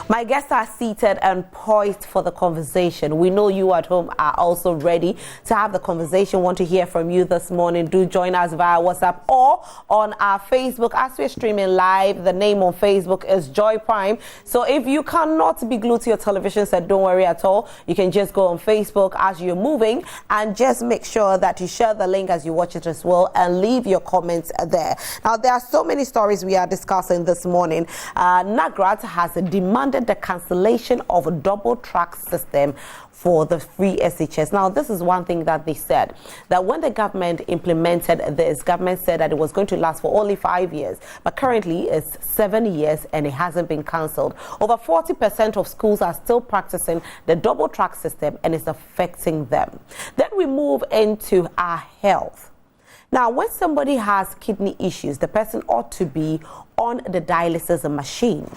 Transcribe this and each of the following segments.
My guests are seated and poised for the conversation. We know you at home are also ready to have the conversation. Want to hear from you this morning. Do join us via WhatsApp or on our Facebook as we're streaming live. The name on Facebook is Joy Prime. So if you cannot be glued to your television set, don't worry at all. You can just go on Facebook as you're moving and just make sure that you share the link as you watch it as well and leave your comments there. Now, there are so many stories we are discussing this morning. NAGRAT has demanded the cancellation of a double track system for the free SHS. Now, this is one thing that they said, that when the government implemented this, government said that it was going to last for only 5 years, but currently it's 7 years and it hasn't been cancelled. Over 40% of schools are still practicing the double track system and it's affecting them. Then we move into our health. Now, when somebody has kidney issues, the person ought to be on the dialysis machine.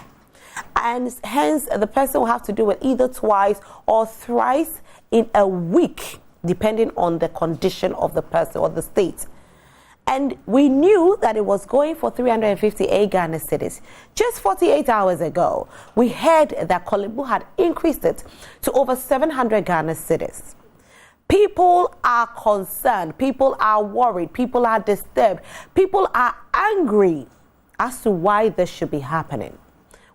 And hence, the person will have to do it either twice or thrice in a week, depending on the condition of the person or the state. And we knew that it was going for 358 Ghana cedis. Just 48 hours ago, we heard that Korle-Bu had increased it to over 700 Ghana cedis. People are concerned, people are worried, people are disturbed, people are angry as to why this should be happening.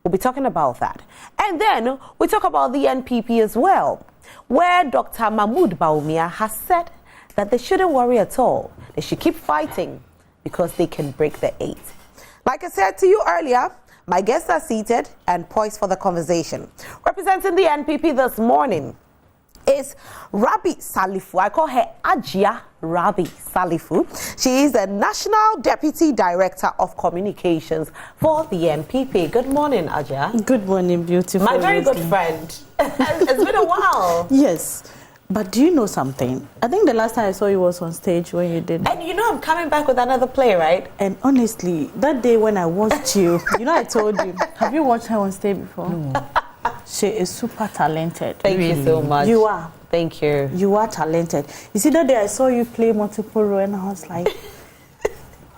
We'll be talking about that. And then we talk about the NPP as well, where Dr. Mahmoud Bawumia has said that they shouldn't worry at all. They should keep fighting because they can break the 8. Like I said to you earlier, my guests are seated and poised for the conversation. Representing the NPP this morning is Rabi Salifu. I call her Ajia Rabi Salifu. She is the National Deputy Director of Communications for the NPP. Good morning, Ajia. Good morning, beautiful. My very good friend. It's been a while. Yes. But do you know something? I think the last time I saw you was on stage when you did. And you know I'm coming back with another play, right? And honestly, that day when I watched you, I told you, have you watched her on stage before? No. She is super talented. Thank you so much. You are. Thank you. You are talented. You see, that day I saw you play multiple roles and I was like,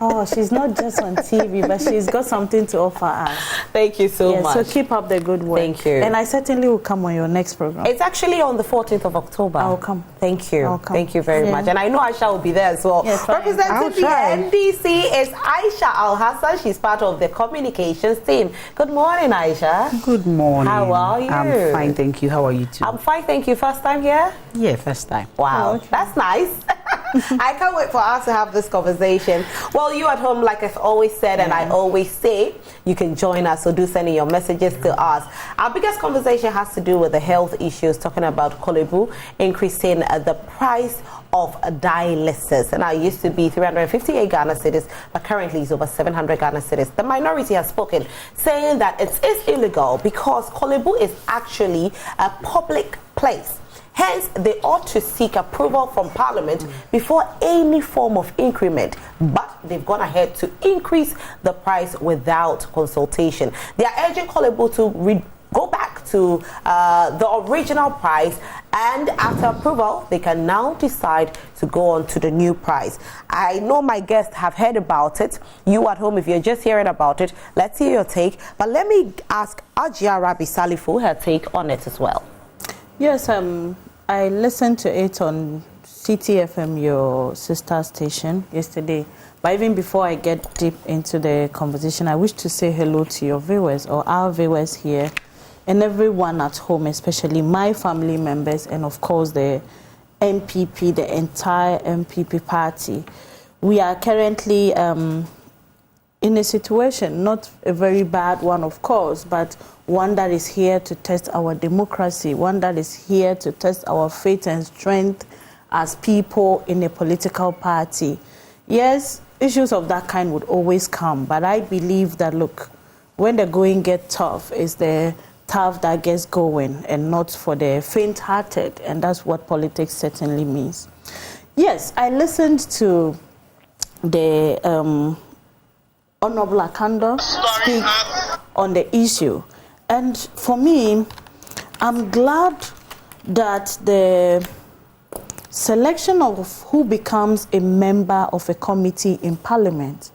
oh, she's not just on TV, but she's got something to offer us. Thank you so much. So keep up the good work. Thank you. And I certainly will come on your next program. It's actually on the 14th of October. I'll come. Thank you. I'll come. Thank you very much. And I know Aisha will be there as well. Yes, representing the NDC is Aisha Al-Hassan. She's part of the communications team. Good morning, Aisha. Good morning. How are you? I'm fine, thank you. How are you too? I'm fine, thank you. First time here? Yeah, first time. Wow, Oh, okay. That's nice. I can't wait for us to have this conversation. Well, you at home, like I've always said and I always say, you can join us, so do send in your messages to us. Our biggest conversation has to do with the health issues, talking about Korle-Bu increasing the price of dialysis. And I used to be 358 Ghana cedis, but currently it's over 700 Ghana cedis. The minority has spoken, saying that it is illegal because Korle-Bu is actually a public place. Hence, they ought to seek approval from Parliament before any form of increment. But they've gone ahead to increase the price without consultation. They are urging Korle-Bu to go back to the original price, and after approval, they can now decide to go on to the new price. I know my guests have heard about it. You at home, if you're just hearing about it, let's hear your take. But let me ask Ajia Rabi Salifu her take on it as well. Yes, I listened to it on CTFM, your sister station, yesterday. But even before I get deep into the conversation, I wish to say hello to your viewers or our viewers here and everyone at home, especially my family members and, of course, the NPP, the entire NPP party. We are currently in a situation, not a very bad one, of course, but one that is here to test our democracy, one that is here to test our faith and strength as people in a political party. Yes, issues of that kind would always come, but I believe that, look, when the going gets tough, it's the tough that gets going and not for the faint-hearted, and that's what politics certainly means. Yes, I listened to the Honorable Akando speak on the issue. And for me, I'm glad that the selection of who becomes a member of a committee in Parliament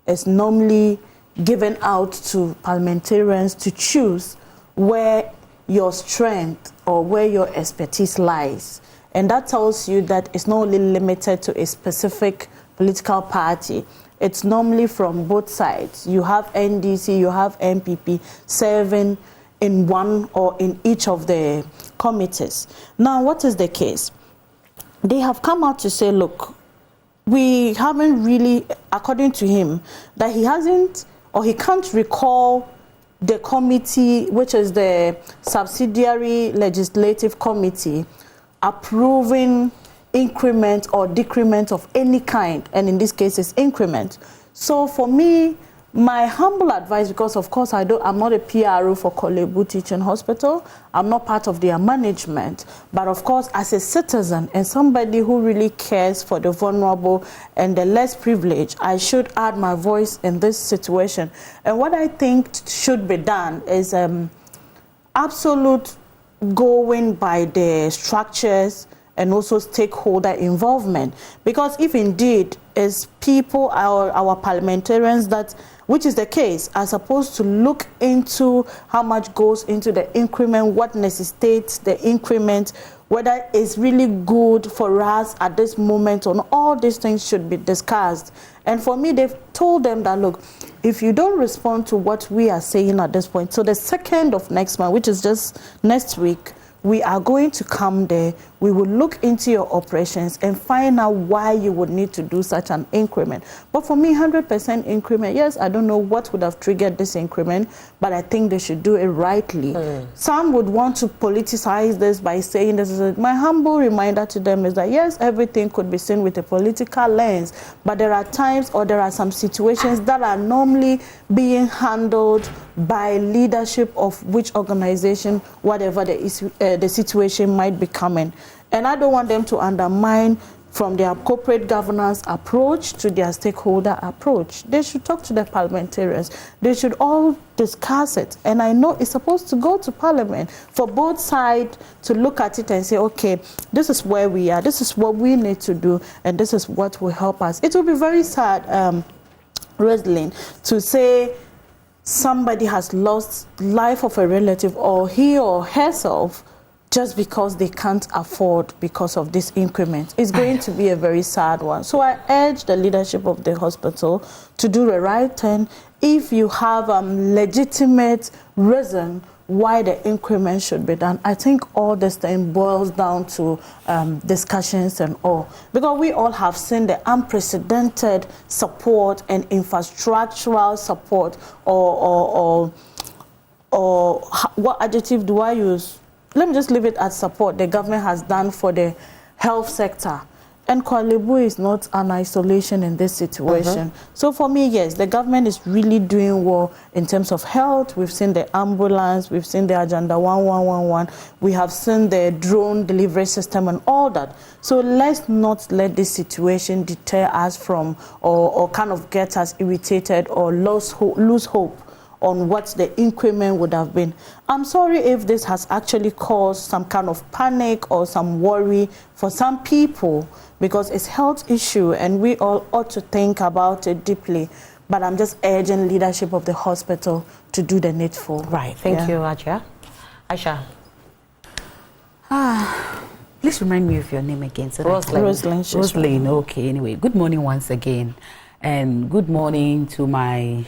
is normally given out to parliamentarians to choose where your strength or where your expertise lies. And that tells you that it's not only limited to a specific political party. It's normally from both sides. You have NDC, you have MPP serving in one or in each of the committees. Now, what is the case? They have come out to say, look, we haven't really, according to him, that he hasn't or he can't recall the committee, which is the subsidiary legislative committee, approving increment or decrement of any kind, and in this case it's increment. So for me, my humble advice, because of course I'm not a PRO for Korle-Bu Teaching Hospital, I'm not part of their management, but of course as a citizen and somebody who really cares for the vulnerable and the less privileged, I should add my voice in this situation. And what I think should be done is absolute going by the structures and also stakeholder involvement. Because if indeed it's people, our parliamentarians, that, which is the case, are supposed to look into how much goes into the increment, what necessitates the increment, whether it's really good for us at this moment or not, all these things should be discussed. And for me, they've told them that, look, if you don't respond to what we are saying at this point, so the 2nd of next month, which is just next week, we are going to come there. We will look into your operations and find out why you would need to do such an increment. But for me, 100% increment, yes, I don't know what would have triggered this increment, but I think they should do it rightly. Some would want to politicize this by saying this is my humble reminder to them is that yes, everything could be seen with a political lens, but there are times or there are some situations that are normally being handled by leadership of which organization, whatever the situation might be coming. And I don't want them to undermine from their corporate governance approach to their stakeholder approach. They should talk to the parliamentarians. They should all discuss it. And I know it's supposed to go to parliament for both sides to look at it and say, okay, this is where we are, this is what we need to do, and this is what will help us. It will be very sad, Rosalind, to say somebody has lost life of a relative or he or herself just because they can't afford because of this increment. It's going to be a very sad one. So I urge the leadership of the hospital to do the right thing. If you have legitimate reason why the increment should be done, I think all this thing boils down to discussions and all. Because we all have seen the unprecedented support and infrastructural support, or what adjective do I use? Let me just leave it at support the government has done for the health sector. And Korle-Bu is not an isolation in this situation. So for me, yes, the government is really doing well in terms of health. We've seen the ambulance, we've seen the Agenda 1111, we have seen the drone delivery system and all that. So let's not let this situation deter us from or kind of get us irritated or lose hope on what the increment would have been. I'm sorry if this has actually caused some kind of panic or some worry for some people, because it's a health issue and we all ought to think about it deeply. But I'm just urging leadership of the hospital to do the needful. Right, thank you, Aja. Aisha. Please remind me of your name again. So Rosalind, okay, anyway. Good morning once again. And good morning to my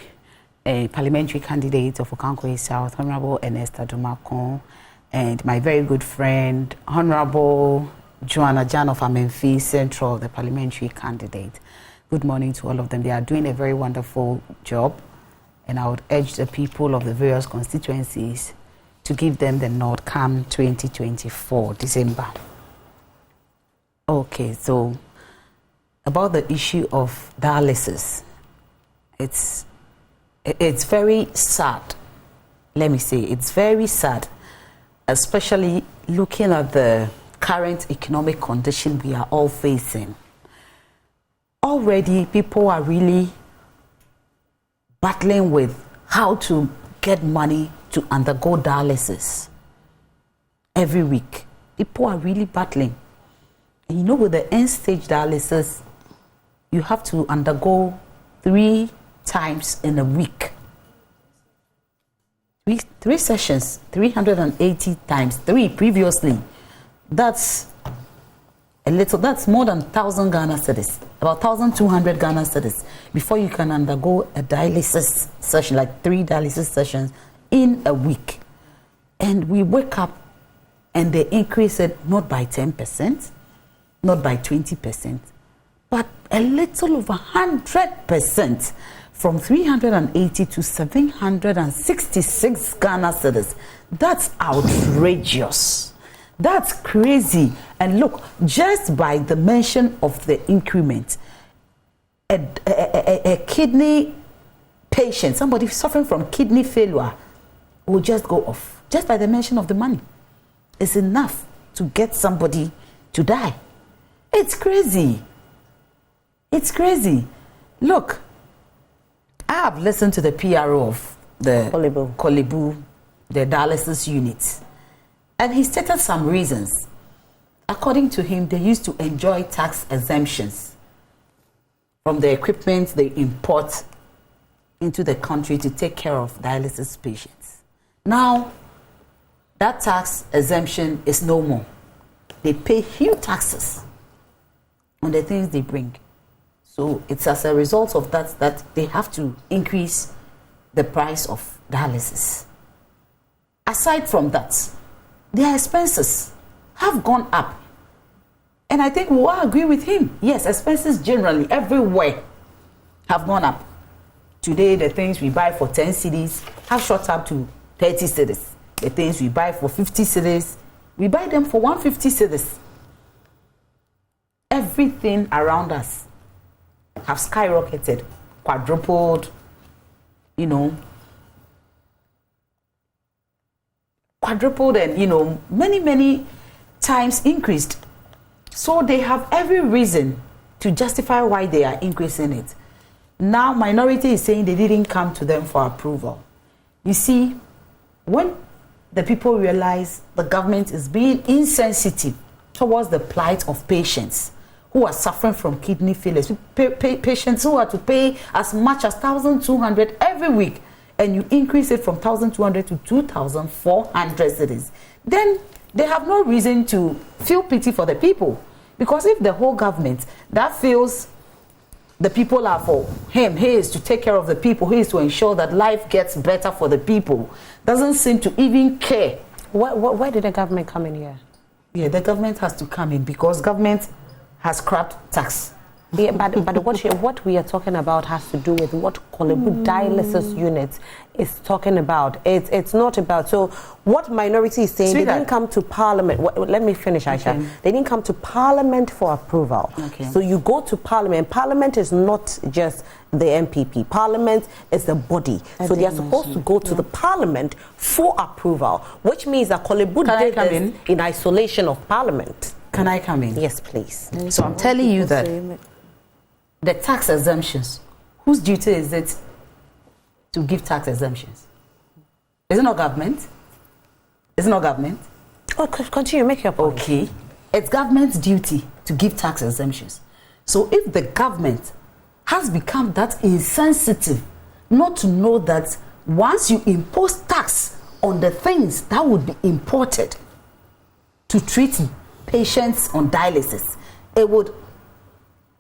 parliamentary candidate of Okankwe South, Honorable Ernest Adumakon, and my very good friend, Honorable Joanna Jan of Amenfi Central, the parliamentary candidate. Good morning to all of them. They are doing a very wonderful job, and I would urge the people of the various constituencies to give them the nod come 2024, December. Okay, so about the issue of dialysis, it's very sad. Let me say, it's very sad, especially looking at the current economic condition we are all facing. Already, people are really battling with how to get money to undergo dialysis every week. People are really battling. And you know, with the end-stage dialysis, you have to undergo 3 times in a week. Three sessions, 380 times 3 previously. That's a little, that's more than 1,000 Ghana cedis, about 1,200 Ghana cedis, before you can undergo a dialysis session, like 3 dialysis sessions in a week. And we wake up and they increase it not by 10%, not by 20%, but a little over 100%, from 380 to 766 Ghana cedis. That's outrageous. That's crazy. And look, just by the mention of the increment, a kidney patient, somebody suffering from kidney failure, will just go off. Just by the mention of the money. It's enough to get somebody to die. It's crazy. It's crazy. Look, I have listened to the PRO of the Korle-Bu, the dialysis unit, and he stated some reasons. According to him, they used to enjoy tax exemptions from the equipment they import into the country to take care of dialysis patients. Now, that tax exemption is no more. They pay huge taxes on the things they bring. So it's as a result of that that they have to increase the price of dialysis. Aside from that, their expenses have gone up. And I think we all agree with him. Yes, expenses generally everywhere have gone up. Today, the things we buy for 10 cedis have shot up to 30 cedis. The things we buy for 50 cedis, we buy them for 150 cedis. Everything around us have skyrocketed, quadrupled, and, many times increased. So they have every reason to justify why they are increasing it. Now, minority is saying they didn't come to them for approval. You see, when the people realize the government is being insensitive towards the plight of patients who are suffering from kidney failures, patients who are to pay as much as 1,200 every week, and you increase it from 1,200 to 2,400 cedis, then they have no reason to feel pity for the people. Because if the whole government that feels the people are for him, he is to take care of the people, he is to ensure that life gets better for the people, doesn't seem to even care. Why did the government come in here? Yeah, the government has to come in because government has scrapped tax. Yeah, but what we are talking about has to do with what Korle-Bu dialysis unit is talking about. It's not about, so what minority is saying, they didn't come to parliament. Let me finish, Aisha. Okay. They didn't come to parliament for approval. Okay. So you go to parliament. Parliament is not just the MPP. Parliament is the body. So they are supposed to go to the parliament for approval, which means that Korle-Bu did this in isolation of parliament. Can I come in? Yes, please. So I'm telling you that the tax exemptions, whose duty is it to give tax exemptions? Is it not government? Is it not government? Oh, continue, make your point. Okay. It's government's duty to give tax exemptions. So if the government has become that insensitive not to know that once you impose tax on the things that would be imported to treat patients on dialysis, it would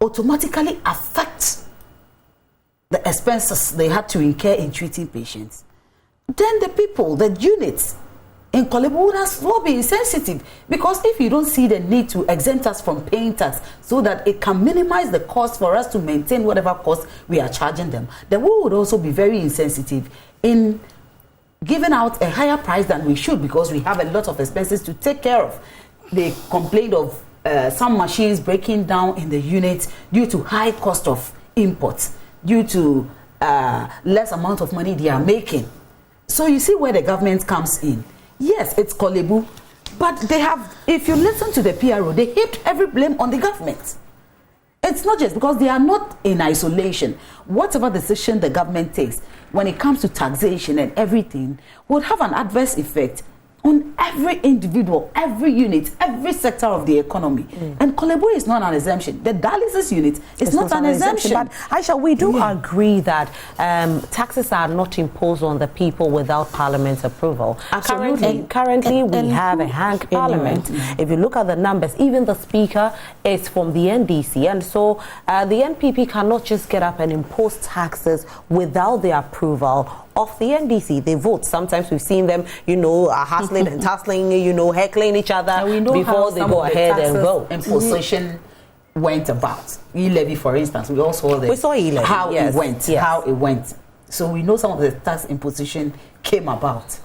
automatically affect the expenses they had to incur in treating patients. Then the people, the units in Korle-Bu would as well be insensitive, because if you don't see the need to exempt us from paying tax so that it can minimize the cost for us to maintain whatever cost we are charging them, then we would also be very insensitive in giving out a higher price than we should, because we have a lot of expenses to take care of. They complained of some machines breaking down in the units due to high cost of imports, due to less amount of money they are making. So you see where the government comes in. Yes, it's Korle-Bu, but they have, if you listen to the PRO, they heap every blame on the government. It's not just because they are not in isolation. Whatever decision the government takes when it comes to taxation and everything would have an adverse effect on every individual, every unit, every sector of the economy. And Korle-Bu is not an exemption. The dialysis unit is not an exemption. But Aisha, we do agree that taxes are not imposed on the people without Parliament's approval. Currently, we have a hang Parliament. If you look at the numbers, even the Speaker is from the NDC. And so the NPP cannot just get up and impose taxes without the approval of the NDC. They vote. Sometimes we've seen them, hustling and tussling, heckling each other before they go ahead and vote. Imposition went about. E-levy, for instance, we all saw E-levy. How it went. So we know some of the tax imposition came about.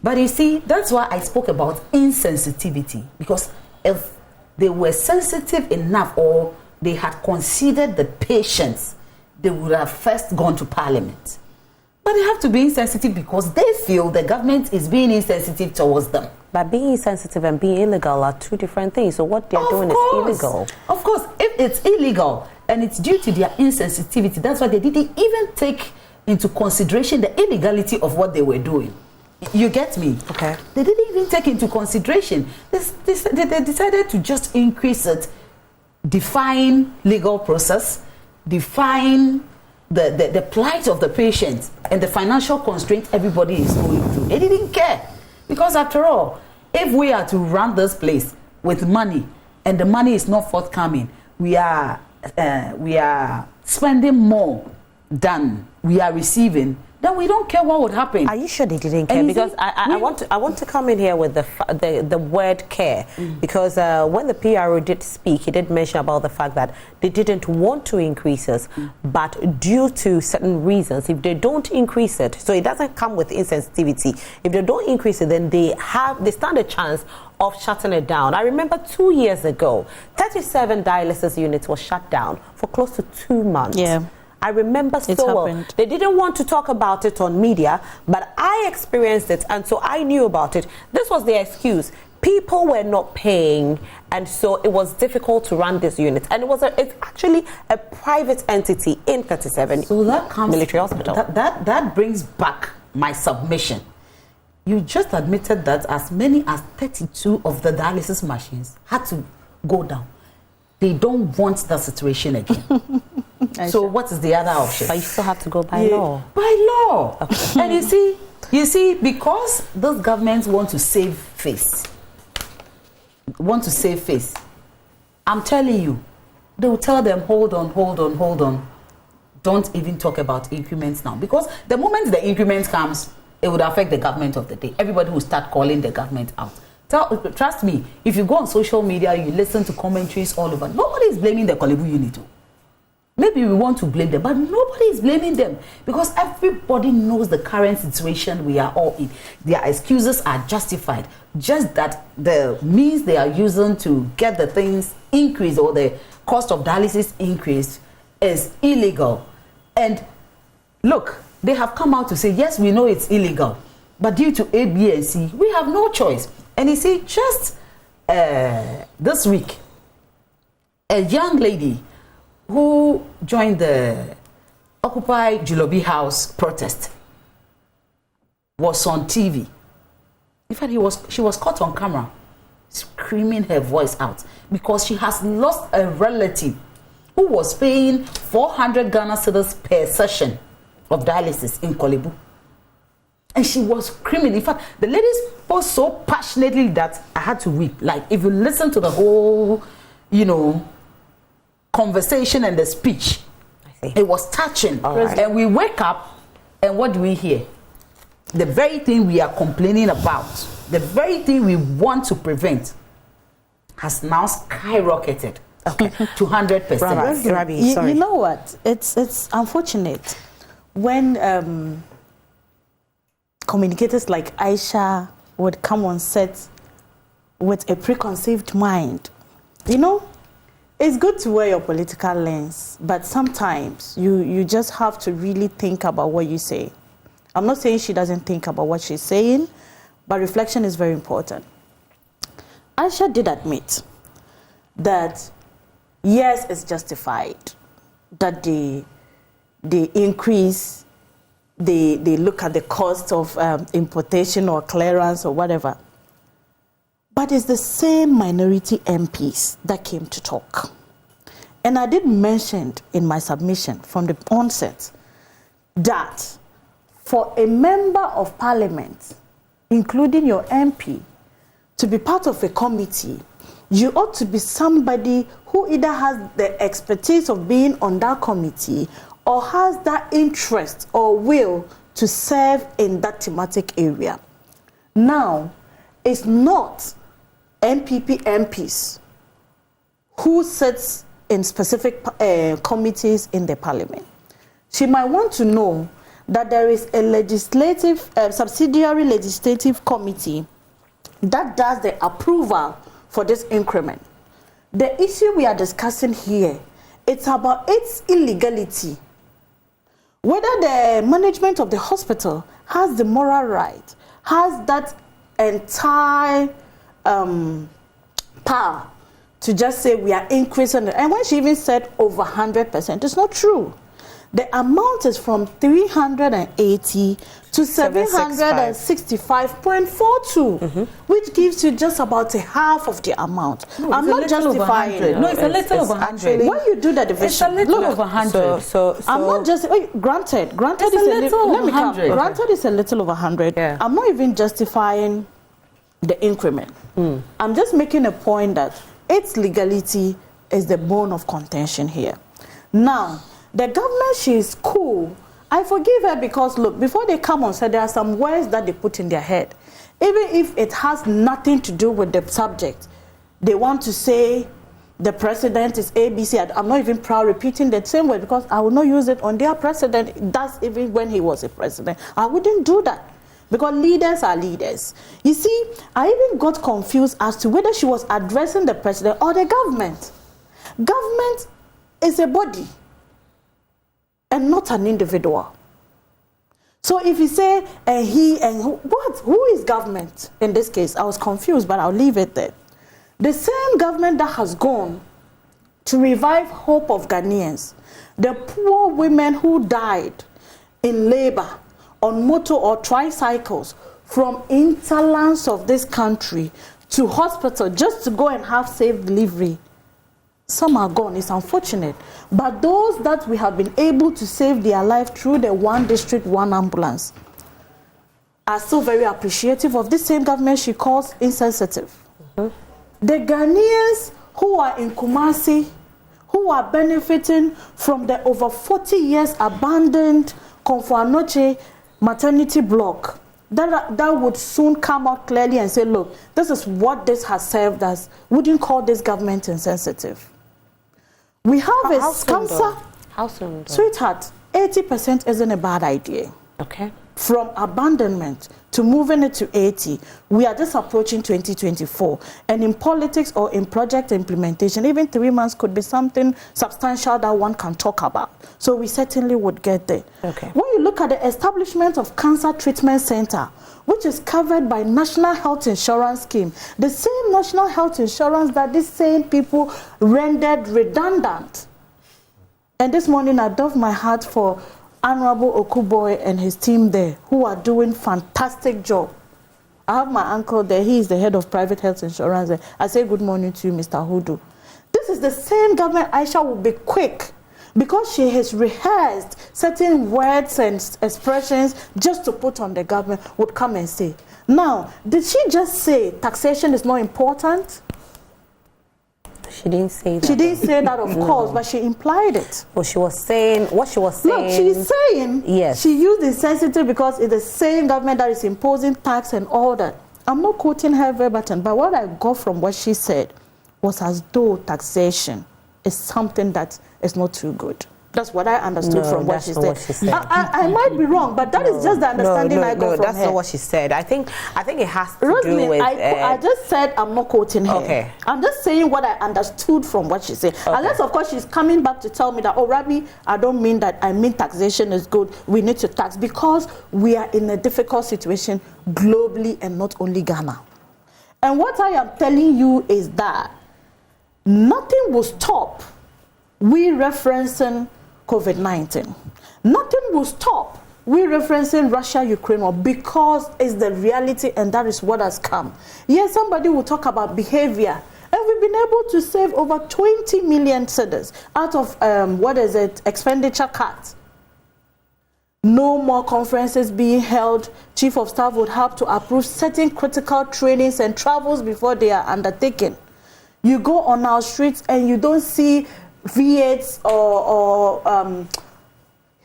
But you see, that's why I spoke about insensitivity, because if they were sensitive enough or they had considered the patients, they would have first gone to Parliament. But they have to be insensitive because they feel the government is being insensitive towards them. But being insensitive and being illegal are two different things. So what they're doing is illegal. Of course, if it's illegal and it's due to their insensitivity, that's why they didn't even take into consideration the illegality of what they were doing. You get me? Okay. They didn't even take into consideration. They decided to just increase it, define legal process, define the plight of the patient and the financial constraint everybody is going through. They didn't care. Because after all, if we are to run this place with money and the money is not forthcoming, we are spending more than we are receiving, then we don't care what would happen. Are you sure they didn't care? Because I want to come in here with the word care, because when the PRO did speak, he did mention about the fact that they didn't want to increase us, but due to certain reasons, if they don't increase it, so it doesn't come with insensitivity. If they don't increase it, then they stand a chance of shutting it down. I remember 2 years ago, 37 dialysis units were shut down for close to 2 months. Yeah. I remember so well. They didn't want to talk about it on media, but I experienced it, and so I knew about it. This was the excuse. People were not paying, and so it was difficult to run this unit. And it's actually a private entity in 37 so that comes, military hospital. That brings back my submission. You just admitted that as many as 32 of the dialysis machines had to go down. They don't want that situation again. So what is the other option? But you still have to go by law. By law. Okay. And you see, because those governments want to save face, I'm telling you, they will tell them, hold on. Don't even talk about increments now. Because the moment the increment comes, it would affect the government of the day. Everybody will start calling the government out. Trust me, if you go on social media, you listen to commentaries all over, nobody is blaming the Korle-Bu unit. Maybe we want to blame them, but nobody is blaming them because everybody knows the current situation we are all in. Their excuses are justified. Just that the means they are using to get the things increased or the cost of dialysis increased is illegal. And look, they have come out to say, yes, we know it's illegal, but due to A, B, and C, we have no choice. And you see, just this week, a young lady who joined the Occupy Julobi House protest was on TV. In fact, she was caught on camera screaming her voice out because she has lost a relative who was paying 400 Ghana cedis per session of dialysis in Korle-Bu. And she was screaming. In fact, the lady spoke so passionately that I had to weep. Like, if you listen to the whole, conversation and the speech, it was touching. Right. And we wake up, and what do we hear? The very thing we are complaining about, the very thing we want to prevent, has now skyrocketed to 100%. Rabi, sorry. You know what? It's unfortunate when communicators like Aisha would come on set with a preconceived mind. It's good to wear your political lens, but sometimes you just have to really think about what you say. I'm not saying she doesn't think about what she's saying, but reflection is very important. Aisha did admit that, yes, it's justified that they increase, they look at the cost of importation or clearance or whatever. But it's the same minority MPs that came to talk. And I did mention in my submission from the onset that for a member of parliament, including your MP, to be part of a committee, you ought to be somebody who either has the expertise of being on that committee or has that interest or will to serve in that thematic area. Now, it's not MPP MPs who sits in specific committees in the parliament. She might want to know that there is a legislative, subsidiary legislative committee that does the approval for this increment. The issue we are discussing here, it's about its illegality. Whether the management of the hospital has the moral right, has that entire power to just say we are increasing it. And when she even said over 100%, it's not true. The amount is from 380 to 765.42, which gives you just about a half of the amount. No, I'm not justifying it. No, it's a little over 100. When you do the division, it's a little over 100. So I'm not just granted it's is a little over 100. Granted is a little over 100. Yeah. I'm not even justifying the increment. I'm just making a point that its legality is the bone of contention here. Now, the government, she is cool. I forgive her because, look, before they come on, so there are some words that they put in their head. Even if it has nothing to do with the subject, they want to say the president is ABC. I'm not even proud repeating the same word because I will not use it on their president. That's even when he was a president. I wouldn't do that because leaders are leaders. You see, I even got confused as to whether she was addressing the president or the government. Government is a body and not an individual. So if you say he and who is government in this case? I was confused, but I'll leave it there. The same government that has gone to revive hope of Ghanaians, the poor women who died in labor on motor or tricycles from interlands of this country to hospital just to go and have safe delivery. Some are gone, it's unfortunate. But those that we have been able to save their life through the one district, one ambulance are so very appreciative of this same government she calls insensitive. The Ghanaians who are in Kumasi, who are benefiting from the over 40 years abandoned Komfo-Anokye maternity block, that would soon come out clearly and say, look, this is what this has served us. Wouldn't call this government insensitive. We have a cancer. How soon? Sweetheart, 80% isn't a bad idea. Okay. From abandonment to moving it to 80, we are just approaching 2024. And in politics or in project implementation, even 3 months could be something substantial that one can talk about. So we certainly would get there. Okay. When you look at the establishment of Cancer Treatment Center, which is covered by National Health Insurance Scheme, the same National Health Insurance that these same people rendered redundant. And this morning I dove my heart for Honorable Okuboy and his team there, who are doing fantastic job. I have my uncle there. He is the head of private health insurance. I say good morning to you, Mr. Hudu. This is the same government Aisha will be quick because she has rehearsed certain words and expressions just to put on the government, would come and say. Now, did she just say taxation is not important? She didn't say that. She didn't say that, of course, but she implied it. Well, she was saying what she was saying. No, she's saying yes. She used insensitive because it's the same government that is imposing tax and all that. I'm not quoting her verbatim, but what I got from what she said was as though taxation is something that is not too good. That's what I understood from what she said. I might be wrong, but that is just the understanding I got from her. That's not what she said. I think it has to do with... I just said I'm not quoting her. Okay. I'm just saying what I understood from what she said. Okay. Unless, of course, she's coming back to tell me that, oh, Rabbi, I don't mean that. I mean taxation is good. We need to tax because we are in a difficult situation globally and not only Ghana. And what I am telling you is that nothing will stop we referencing COVID-19. Nothing will stop we're referencing Russia, Ukraine war because it's the reality and that is what has come. Yes, somebody will talk about behavior. And we've been able to save over 20 million cedis out of, expenditure cuts. No more conferences being held. Chief of Staff would have to approve certain critical trainings and travels before they are undertaken. You go on our streets and you don't see V8s or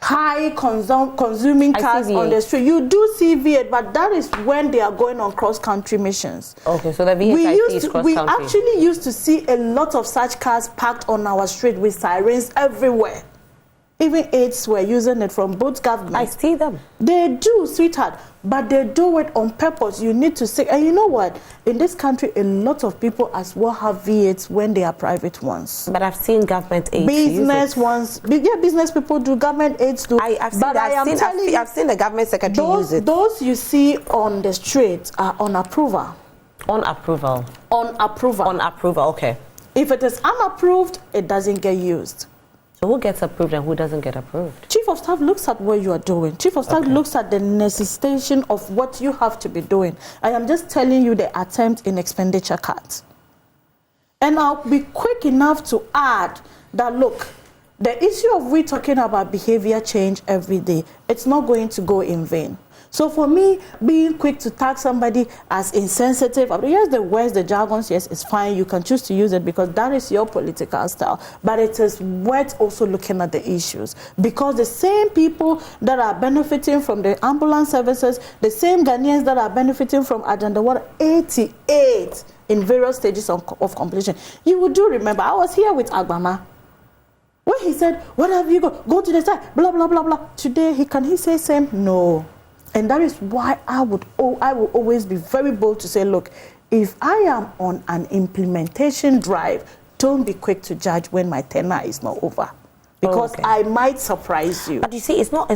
high consuming cars on the street. You do see V8, but that is when they are going on cross-country missions. Okay, so the V8 is cross-country. We actually used to see a lot of such cars parked on our street with sirens everywhere. Even aides were using it from both governments. I see them. They do, sweetheart, but they do it on purpose. You need to say, and you know what? In this country, a lot of people as well have V8s when they are private ones. But I've seen government aides business ones, yeah, business people do, government aides do. I've seen the government secretary use it. Those you see on the street are on approval. On approval. On approval. On approval, okay. If it is unapproved, it doesn't get used. So who gets approved and who doesn't get approved? Chief of Staff looks at what you are doing. Chief of Staff looks at the necessitation of what you have to be doing. I am just telling you the attempt in expenditure cuts. And I'll be quick enough to add that, look, the issue of we talking about behavior change every day, it's not going to go in vain. So for me, being quick to tag somebody as insensitive, yes, the words, the jargons, yes, it's fine. You can choose to use it because that is your political style. But it is worth also looking at the issues. Because the same people that are benefiting from the ambulance services, the same Ghanaians that are benefiting from Agenda 188 in various stages of completion. You would do remember, I was here with Agbama. When he said, what have you got? Go to the side, blah, blah, blah, blah. Today, can he say same? No. And that is why I will always be very bold to say, look, if I am on an implementation drive, don't be quick to judge when my tenure is not over. Because I might surprise you. But you see, it's not the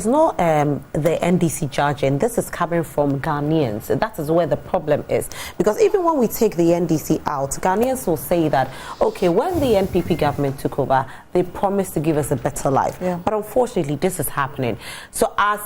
NDC judging. This is coming from Ghanaians. That is where the problem is. Because even when we take the NDC out, Ghanaians will say that, okay, when the NPP government took over, they promised to give us a better life. Yeah. But unfortunately, this is happening. So as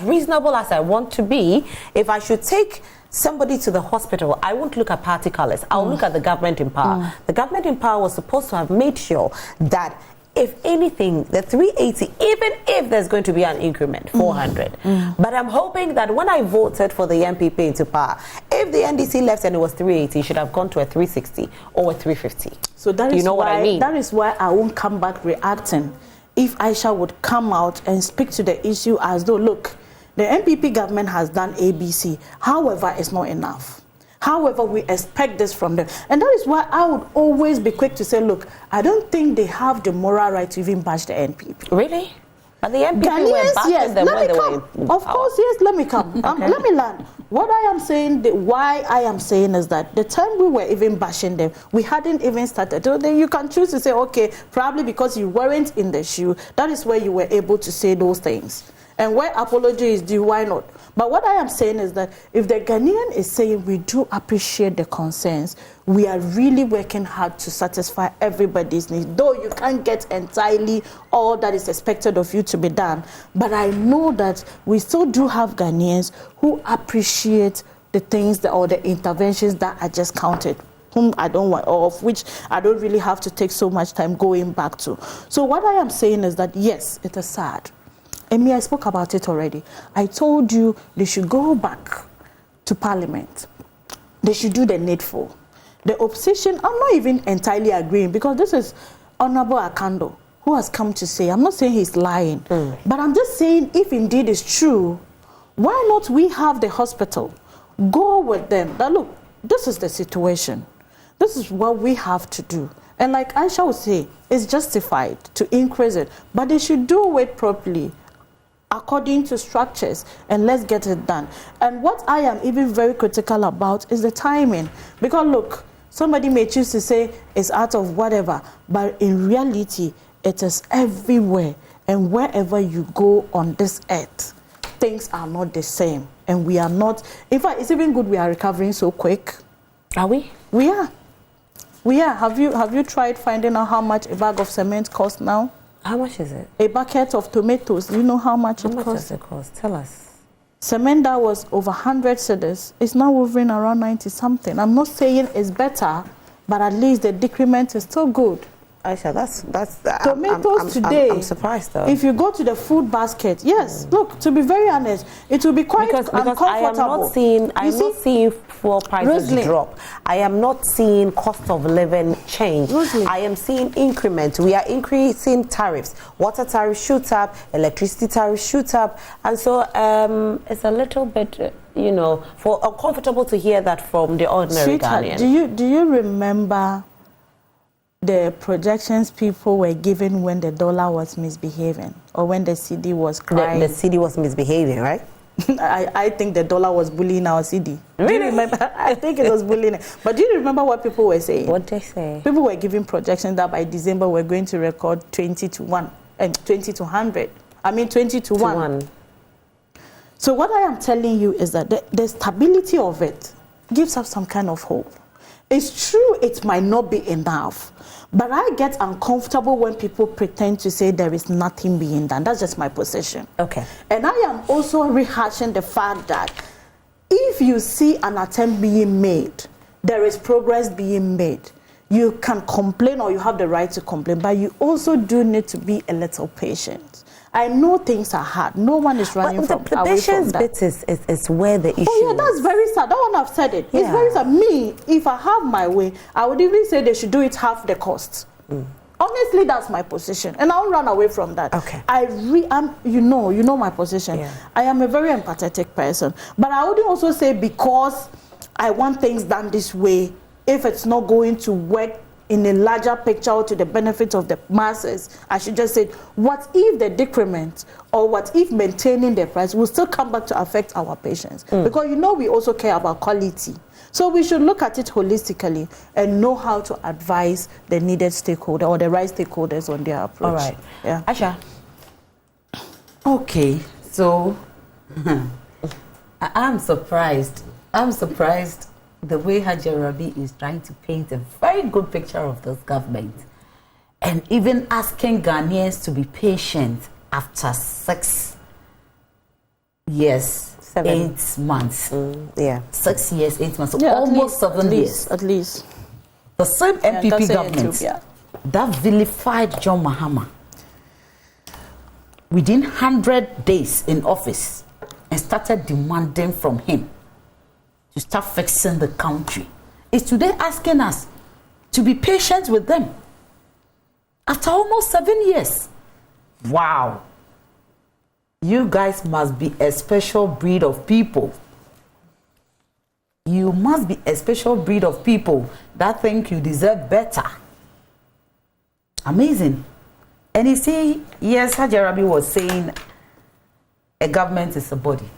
reasonable as I want to be, if I should take somebody to the hospital, I won't look at party colors. I'll look at the government in power. The government in power was supposed to have made sure that if anything, the 380, even if there's going to be an increment, 400. But I'm hoping that when I voted for the NPP into power, if the NDC left and it was 380, it should have gone to a 360 or a 350. So that is, you know what I mean? That is why I won't come back reacting. If Aisha would come out and speak to the issue as though, look, the NPP government has done ABC. However, it's not enough. However, we expect this from them. And that is why I would always be quick to say, look, I don't think they have the moral right to even bash the NPP. Really? But the NPP were bashing them when they were in Of course, yes, let me come. Let me learn. What I am saying, why I am saying is that the time we were even bashing them, we hadn't even started. So then you can choose to say, okay, probably because you weren't in the shoe, that is where you were able to say those things. And where apology is due, why not? But what I am saying is that if the Ghanaian is saying we do appreciate the concerns, we are really working hard to satisfy everybody's needs, though you can't get entirely all that is expected of you to be done. But I know that we still do have Ghanaians who appreciate the things or the interventions that I just counted, whom I don't want, or of which I don't really have to take so much time going back to. So what I am saying is that, yes, it is sad. And I spoke about it already. I told you they should go back to Parliament. They should do the needful. The opposition, I'm not even entirely agreeing because this is Honorable Akando who has come to say, I'm not saying he's lying, but I'm just saying if indeed it's true, why not we have the hospital go with them? That look, this is the situation. This is what we have to do. And like Aisha would say, it's justified to increase it, but they should do it properly, according to structures, and let's get it done. And what I am even very critical about is the timing. Because look, somebody may choose to say it's out of whatever, but in reality, it is everywhere. And wherever you go on this earth, things are not the same. And we are not, in fact, it's even good we are recovering so quick. Are we? We are. We are. Have you tried finding out how much a bag of cement costs now? How much is it? A bucket of tomatoes. You know how much it costs? How much does it cost? Tell us. Cement that was over 100 cedis. It's now hovering around 90 something. I'm not saying it's better, but at least the decrement is still good. Aisha, that's tomatoes today. I'm surprised though. If you go to the food basket, yes. Look, to be very honest, it will be quite uncomfortable. I am not seeing fuel prices drop. I am not seeing cost of living change. I am seeing increments. We are increasing tariffs. Water tariff shoots up, electricity tariff shoots up, and so it's a little bit, you know, uncomfortable to hear that from the ordinary Ghanaian. Do you remember the projections people were given when the dollar was misbehaving, or when the cedi was crying? The cedi was misbehaving, right? I think the dollar was bullying our cedi. Really? Do you remember? I think it was bullying. But do you remember what people were saying? What they say? People were giving projections that by December we're going to record 20 to 1 and 20 to 100. I mean 20 to 1. So what I am telling you is that the stability of it gives us some kind of hope. It's true it might not be enough, but I get uncomfortable when people pretend to say there is nothing being done. That's just my position. Okay. And I am also rehashing the fact that if you see an attempt being made, there is progress being made, you can complain, or you have the right to complain, but you also do need to be a little patient. I know things are hard. No one is running from the patience bit is where the issue is. Oh, yeah, that's very sad. That one I've said it. Yeah. It's very sad. Me, if I have my way, I would even say they should do it half the cost. Honestly, that's my position. And I'll run away from that. Okay. You know my position. Yeah. I am a very empathetic person. But I wouldn't also say because I want things done this way, if it's not going to work in a larger picture or to the benefit of the masses, I should just say, what if the decrement or what if maintaining the price will still come back to affect our patients? Because you know we also care about quality. So we should look at it holistically and know how to advise the needed stakeholder or the right stakeholders on their approach. All right. Yeah. Aisha. Okay, so I'm surprised. I'm surprised the way Haji Rabi is trying to paint a very good picture of this government, and even asking Ghanaians to be patient after 6 years, 8 months. 6 years, 8 months, so almost 7 years. At least. The same MPP government that vilified John Mahama within 100 days in office and started demanding from him to start fixing the country, is today asking us to be patient with them after almost 7 years. Wow. You guys must be a special breed of people. You must be a special breed of people that think you deserve better. Amazing. And you see, yes, Haji Rabi was saying a government is a body.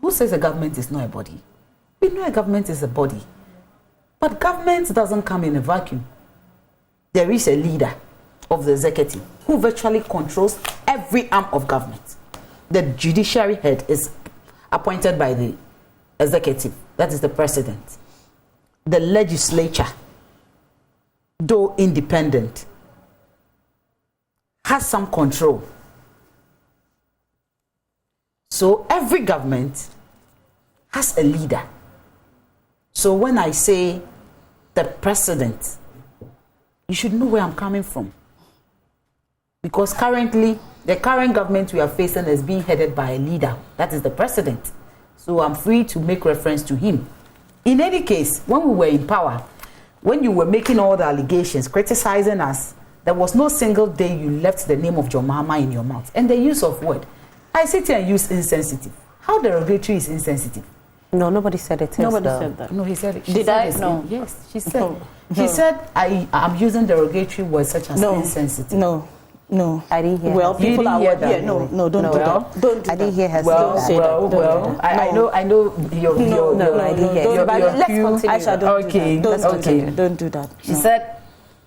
Who says a government is not a body? We know a government is a body. But government doesn't come in a vacuum. There is a leader of the executive who virtually controls every arm of government. The judiciary head is appointed by the executive, that is the president. The legislature, though independent, has some control. So every government has a leader. So when I say the president, you should know where I'm coming from. Because currently, the current government we are facing is being headed by a leader, that is the president. So I'm free to make reference to him. In any case, when we were in power, when you were making all the allegations, criticizing us, there was no single day you left the name of John Mahama in your mouth. And the use of word. I sit here and use insensitive. How derogatory is insensitive? No, nobody said it. Nobody said that. No, he said it. Did I? No. Yes, she said. No. She said, I'm using derogatory words such as insensitive. No, I didn't hear. Well, people are here. No, don't do that. Don't do I didn't hear her. I know your no, I didn't hear. But let's continue. Aisha, don't do that. She said,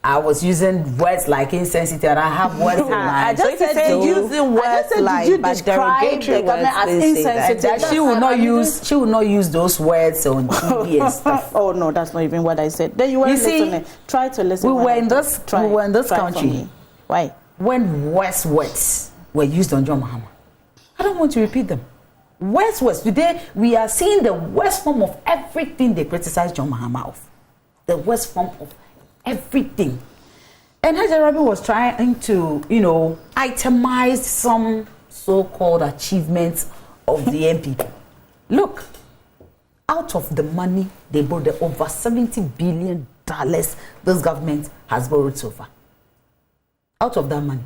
I was using words like insensitive, and I have words in mind. I just said using words like, but derogatory words as insensitive. She will not use those words on TV and stuff. Oh no, that's not even what I said. Then you weren't listening. Try to listen. We were in this country. Why? when worse words were used on John Mahama. I don't want to repeat them. Worse words. Today, we are seeing the worst form of everything they criticize John Mahama of. The worst form of everything. And Hajj Arabi was trying to, itemize some so-called achievements of the MPP. Look, out of the money they borrowed, the over $70 billion this government has borrowed so far. Out of that money,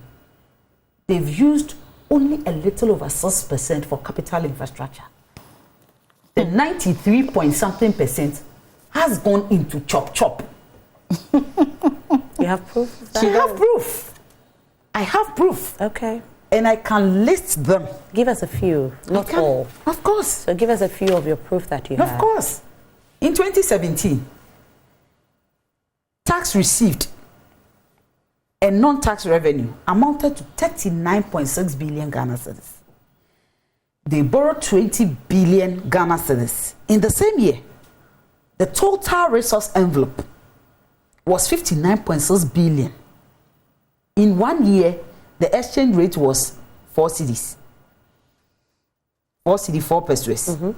they've used only a little over 6% for capital infrastructure. The 93-point-something% has gone into chop. You have proof of that? You have proof. I have proof. Okay. And I can list them. Give us a few, not all. Of course. So give us a few of your proof that you have. Of course. In 2017, tax received and non-tax revenue amounted to 39.6 billion Ghana cedis. They borrowed 20 billion Ghana cedis. In the same year, the total resource envelope was 59.6 billion. In 1 year, the exchange rate was 4 cedis. 4 cedi, 4 pesos. Mm-hmm.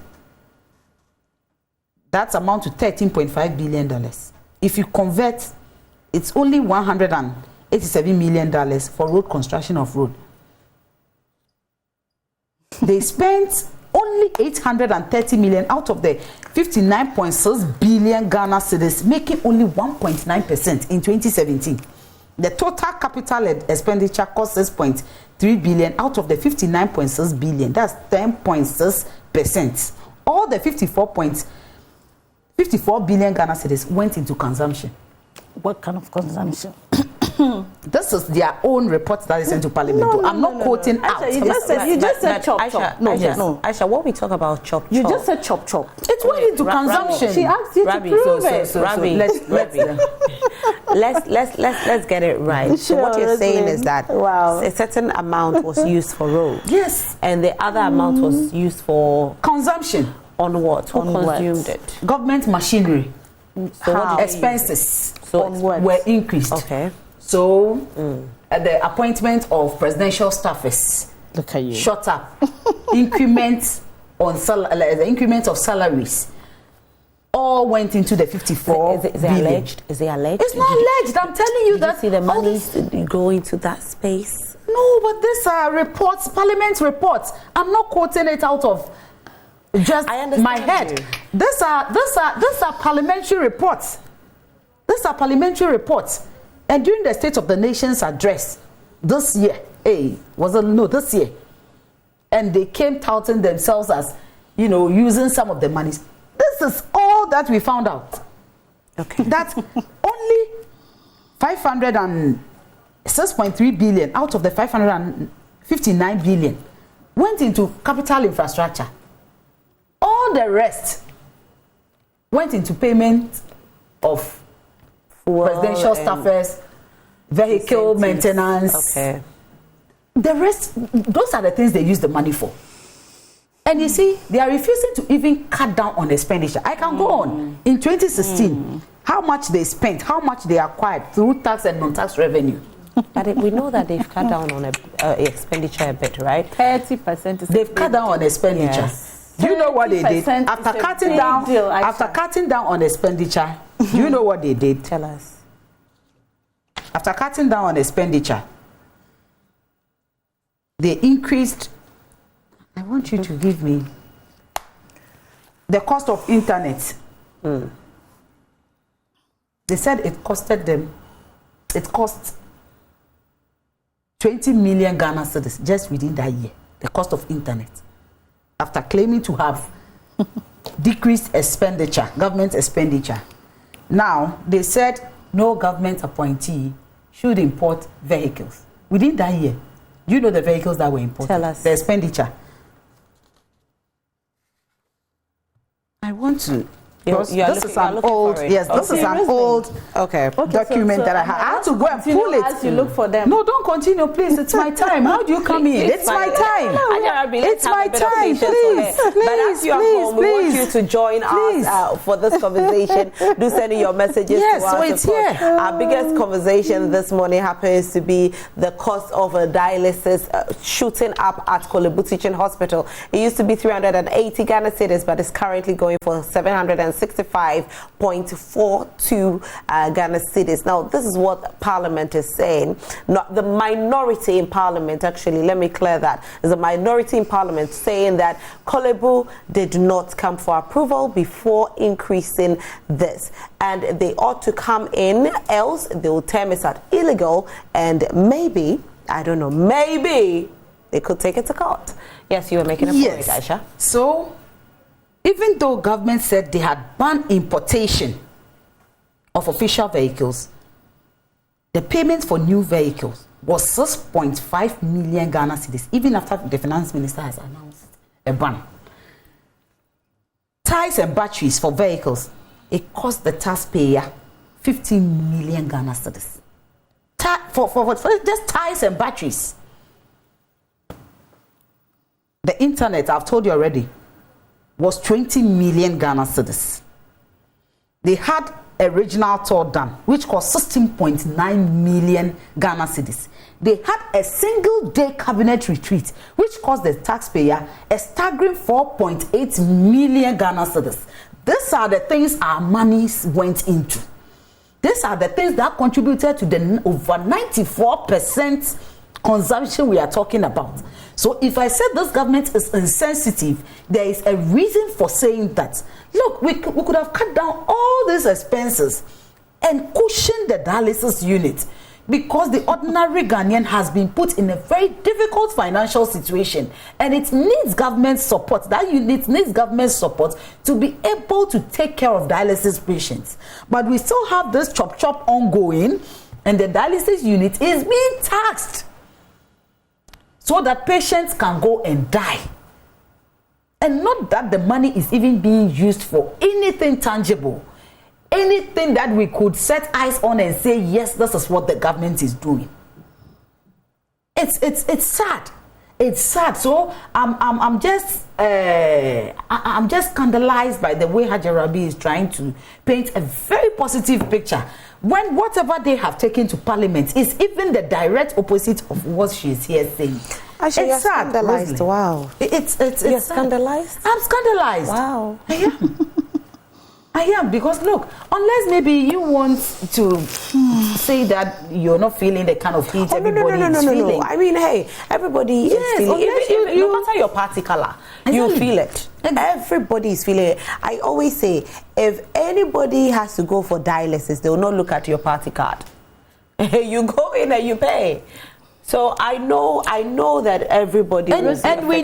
That's amount to $13.5 billion. If you convert, it's only $187 million for road construction of road. They spent only 830 million out of the 59.6 billion Ghana cedis, making only 1.9% in 2017. The total capital expenditure cost 6.3 billion out of the 59.6 billion. That's 10.6%. All the 54 billion Ghana cedis went into consumption. What kind of consumption? This is their own report that is sent to Parliament. I'm not quoting out. Aisha, you just said chop. Aisha, what we talk about chop. You just said chop. It went into consumption. She asked you to prove it. Let's get it right. Sure, so what you're saying is that a certain amount was used for roads. Yes. And the other amount was used for consumption. On what? Who consumed it? Government machinery. So expenses were increased. Okay. So the appointment of presidential staffers, look at you, shut up. Increment on the increment of salaries all went into the 54 billion. Alleged? Is it alleged? It's not alleged. I'm telling you that. You see the money go into that space? No, but these are reports, Parliament reports. I'm not quoting it out of just my head. These are parliamentary reports. These are parliamentary reports. And during the State of the Nation's address this year, this year, and they came touting themselves as, using some of the monies. This is all that we found out. Okay. That only 506.3 billion out of the 559 billion went into capital infrastructure. All the rest went into payment of presidential staffers, vehicle maintenance. Okay. The rest, those are the things they use the money for. And you see, they are refusing to even cut down on expenditure. I can go on. In 2016, how much they spent, how much they acquired through tax and non-tax revenue. But we know that they've cut down on expenditure a bit, right? 30%. They've cut down on expenditure. Yes. Do you know what they did? After cutting down on expenditure, do you know what they did? Tell us. After cutting down on expenditure, they increased. I want you to give me the cost of internet. They said it cost 20 million Ghana cedis just within that year, the cost of internet. After claiming to have decreased expenditure, government expenditure. Now, they said no government appointee should import vehicles. Within that year, do you know the vehicles that were imported? Tell us. The expenditure. I want to Because this is an old, this is an old document that I have. I have to go and pull it. As you look for them. No, don't continue, please. It's my time. How do you come in? It's my time. It's my time. Please, but as you are home, we want you to join us for this conversation. Do send in your messages to us. So it's here. Our biggest conversation this morning happens to be the cost of a dialysis shooting up at Korle-Bu Teaching Hospital. It used to be 380 Ghana cedis, but it's currently going for 765.42 Ghana cedis. Now, this is what Parliament is saying. Not the minority in Parliament, actually, let me clear that. There's a minority in Parliament saying that Korle-Bu did not come for approval before increasing this. And they ought to come in, else they will term it as illegal, and maybe, I don't know, maybe they could take it to court. Yes, you were making a point, Aisha. So, even though government said they had banned importation of official vehicles, the payment for new vehicles was 6.5 million Ghana cedis, even after the finance minister has announced a ban. Tires and batteries for vehicles, it cost the taxpayer 15 million Ghana cedis. For just tires and batteries. The internet, I've told you already, was 20 million Ghana cedis. They had a regional tour done, which cost 16.9 million Ghana cedis. They had a single day cabinet retreat, which cost the taxpayer a staggering 4.8 million Ghana cedis. These are the things our monies went into. These are the things that contributed to the over 94% consumption we are talking about. So if I said this government is insensitive, there is a reason for saying that. Look, we could have cut down all these expenses and cushioned the dialysis unit, because the ordinary Ghanaian has been put in a very difficult financial situation, and it needs government support. That unit needs government support to be able to take care of dialysis patients. But we still have this chop ongoing, and the dialysis unit is being taxed so that patients can go and die. And not that the money is even being used for anything tangible, anything that we could set eyes on and say, yes, this is what the government is doing. It's sad. It's sad. So I'm just scandalized by the way Hajarabi is trying to paint a very positive picture, when whatever they have taken to Parliament is even the direct opposite of what she is here saying. Actually, it's sad. Scandalized. Leslie. Wow. It's You're scandalized? I'm scandalized. Wow. I am, because look, unless maybe you want to say that you're not feeling the kind of heat everybody is feeling. No. I mean, hey, everybody is feeling it. No matter your party color, you feel it. Everybody is feeling it. I always say, if anybody has to go for dialysis, they will not look at your party card. You go in and you pay. So I know that everybody and we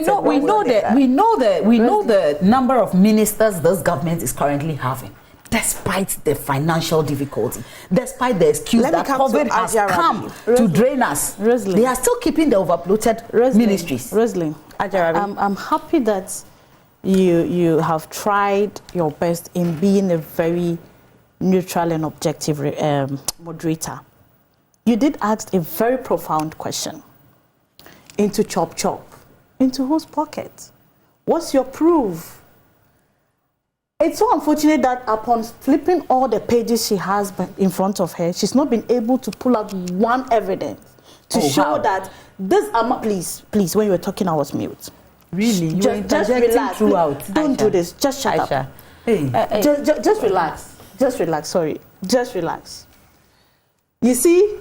know the number of ministers this government is currently having, despite the financial difficulty, despite the excuse that COVID has come to drain us. Rosalie. They are still keeping the overbloated ministries. Rosalie, I'm happy that you have tried your best in being a very neutral and objective moderator. You did ask a very profound question. Into chop. Into whose pocket? What's your proof? It's so unfortunate that upon flipping all the pages she has in front of her, she's not been able to pull out one evidence to show that this please, when you were talking, I was mute. Really? Just relax. Throughout. Don't do this. Just shut up. Hey. Just relax. Just relax. Sorry. Just relax. You see,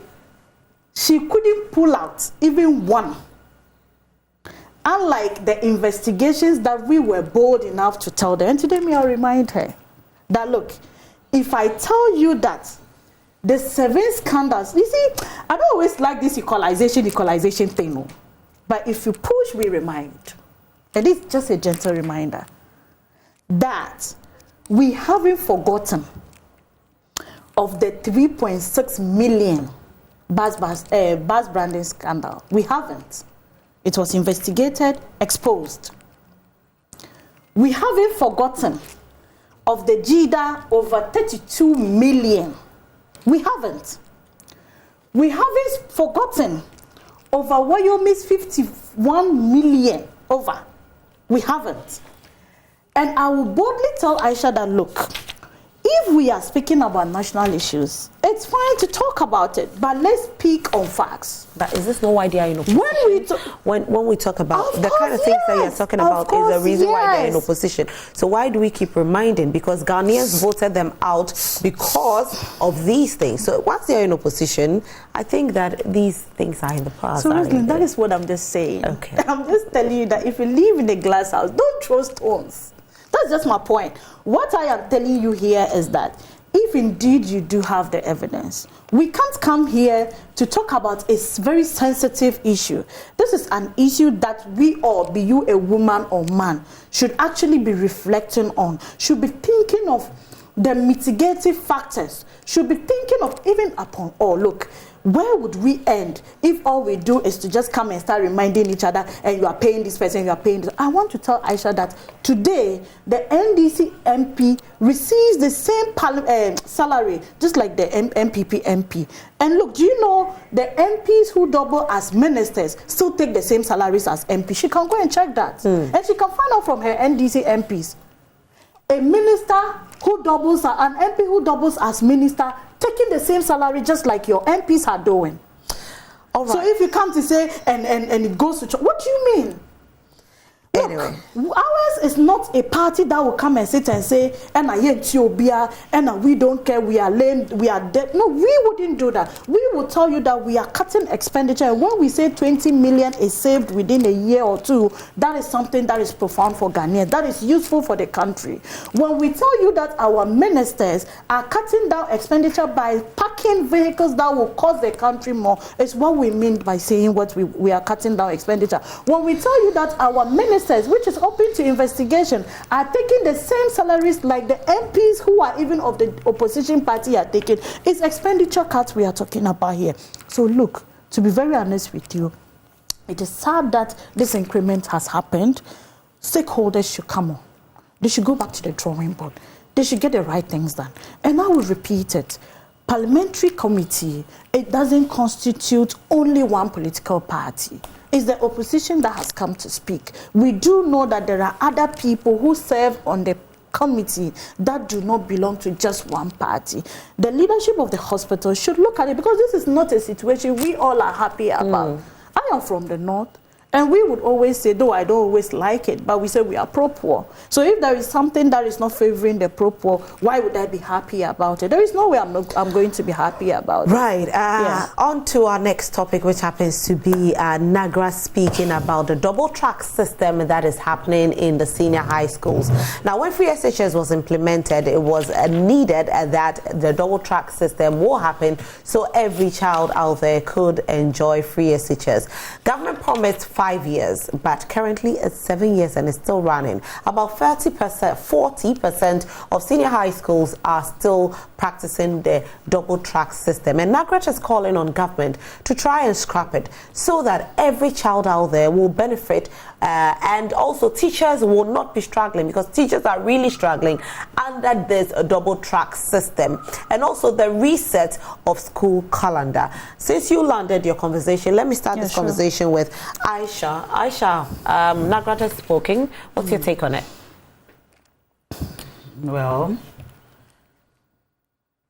she couldn't pull out even one. Unlike the investigations that we were bold enough to tell them. And today, I'll remind her that, look, if I tell you that the 7 scandals, you see, I don't always like this equalization thing, no. But if you push, we remind. And it's just a gentle reminder that we haven't forgotten of the 3.6 million bus branding scandal. We haven't. It was investigated, exposed. We haven't forgotten of the GIDA over 32 million. We haven't. We haven't forgotten over Wyoming's 51 million over. We haven't. And I will boldly tell Aisha that, look, if we are speaking about national issues, it's fine to talk about it, but let's speak on facts. But is this no why they are in opposition? When we talk about the kind of things that you're talking about is the reason why they're in opposition. So why do we keep reminding? Because Ghanaians voted them out because of these things. So once they're in opposition, I think that these things are in the past. So Roslyn, that is what I'm just saying. Okay. I'm just telling you that if you live in a glass house, don't throw stones. That's just my point. What I am telling you here is that if indeed you do have the evidence, we can't come here to talk about a very sensitive issue. This is an issue that we all, be you a woman or man, should actually be reflecting on, should be thinking of the mitigating factors, should be thinking of even upon all. Look, where would we end if all we do is to just come and start reminding each other, and you are paying this person, you are paying this? I want to tell Aisha that today the NDC MP receives the same salary just like the MPP MP. And look, do you know the MPs who double as ministers still take the same salaries as MP? She can go and check that. And she can find out from her NDC MPs. A minister who doubles, an MP who doubles as minister, taking the same salary just like your MPs are doing. All right. So if you come to say, and it goes to church, what do you mean? Anyway, look, ours is not a party that will come and sit and say, and we don't care, we are lame, we are dead. No, we wouldn't do that. We will tell you that we are cutting expenditure, and when we say 20 million is saved within a year or two, that is something that is profound for Ghanaians. That is useful for the country. When we tell you that our ministers are cutting down expenditure by parking vehicles that will cost the country more, it's what we mean by saying what we are cutting down expenditure. When we tell you that our ministers, which is open to investigation, are taking the same salaries like the MPs who are even of the opposition party are taking, it's expenditure cuts we are talking about here. So look, to be very honest with you, it is sad that this increment has happened. Stakeholders should come on. They should go back to the drawing board. They should get the right things done. And I will repeat it. Parliamentary committee, it doesn't constitute only one political party. It's the opposition that has come to speak. We do know that there are other people who serve on the committee that do not belong to just one party. The leadership of the hospital should look at it, because this is not a situation we all are happy about. I am from the north. And we would always say, though I don't always like it, but we say we are pro-poor. So if there is something that is not favoring the pro-poor, why would I be happy about it? There is no way I'm going to be happy about it. Right. On to our next topic, which happens to be Nagra speaking about the double-track system that is happening in the senior high schools. Now, when free SHS was implemented, it was needed that the double-track system will happen so every child out there could enjoy free SHS. Government promised 5 years, but currently it's 7 years and it's still running. About 40% of senior high schools are still practicing the double track system. And Nagra is calling on government to try and scrap it so that every child out there will benefit, and also teachers will not be struggling, because teachers are really struggling under this double track system. And also the reset of school calendar. Since you landed your conversation, let me start this conversation with Aisha. Nagra has spoken. What's your take on it? Well,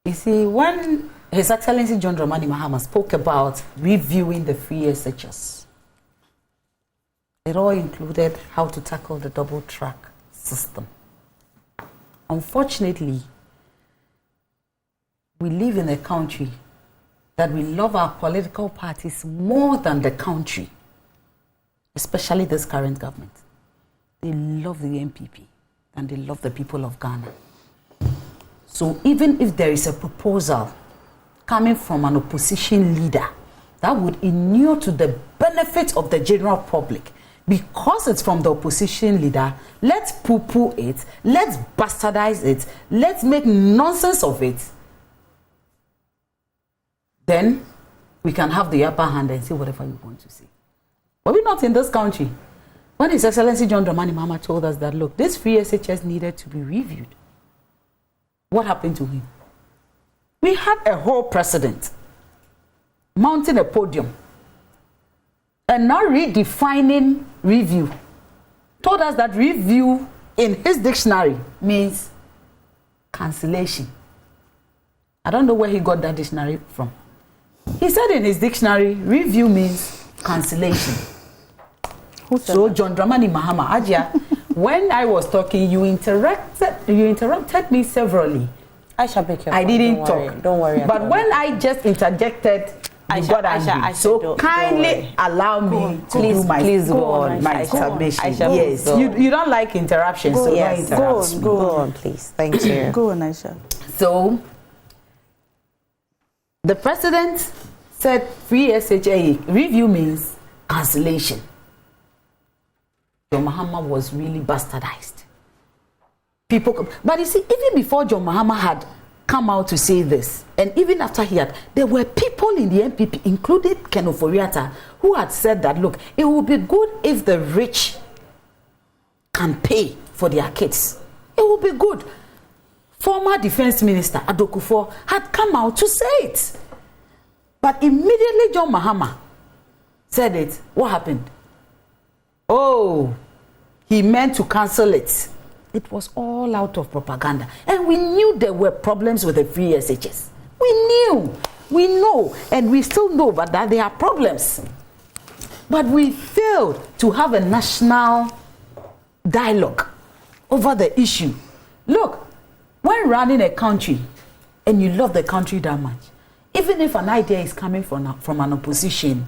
you see, when His Excellency John Dramani Mahama spoke about reviewing the free SHS, it all included how to tackle the double track system. Unfortunately, we live in a country that we love our political parties more than the country, especially this current government. They love the MPP and they love the people of Ghana. So even if there is a proposal coming from an opposition leader that would inure to the benefit of the general public, because it's from the opposition leader, let's poo-poo it, let's bastardize it, let's make nonsense of it. Then we can have the upper hand and say whatever you want to say. But we're not in this country. When His Excellency John Dramani Mahama told us that, look, this free SHS needed to be reviewed, what happened to him? We had a whole president mounting a podium and now redefining review. Told us that review in his dictionary means cancellation. I don't know where he got that dictionary from. He said in his dictionary, review means cancellation. So John Dramani Mahama Ajia, when I was talking, you interrupted me severally. I shall make your I didn't talk. Don't worry. But when I just interjected, you got angry. So kindly allow me to do my submission. Yes, you don't like interruptions, so yes. Go on, please. Thank you. Go on, Aisha. So the president said free SHA review means cancellation. John Mahama was really bastardized. But you see, even before John Mahama had come out to say this, and even after he had, there were people in the NPP, including Ken Oforiatta, who had said that, look, it would be good if the rich can pay for their kids. It would be good. Former Defense Minister Adokufo had come out to say it. But immediately John Mahama said it. What happened? Oh, he meant to cancel it. It was all out of propaganda. And we knew there were problems with the free SHS. We know, and we still know but that there are problems. But we failed to have a national dialogue over the issue. Look, when running a country and you love the country that much, even if an idea is coming from an opposition,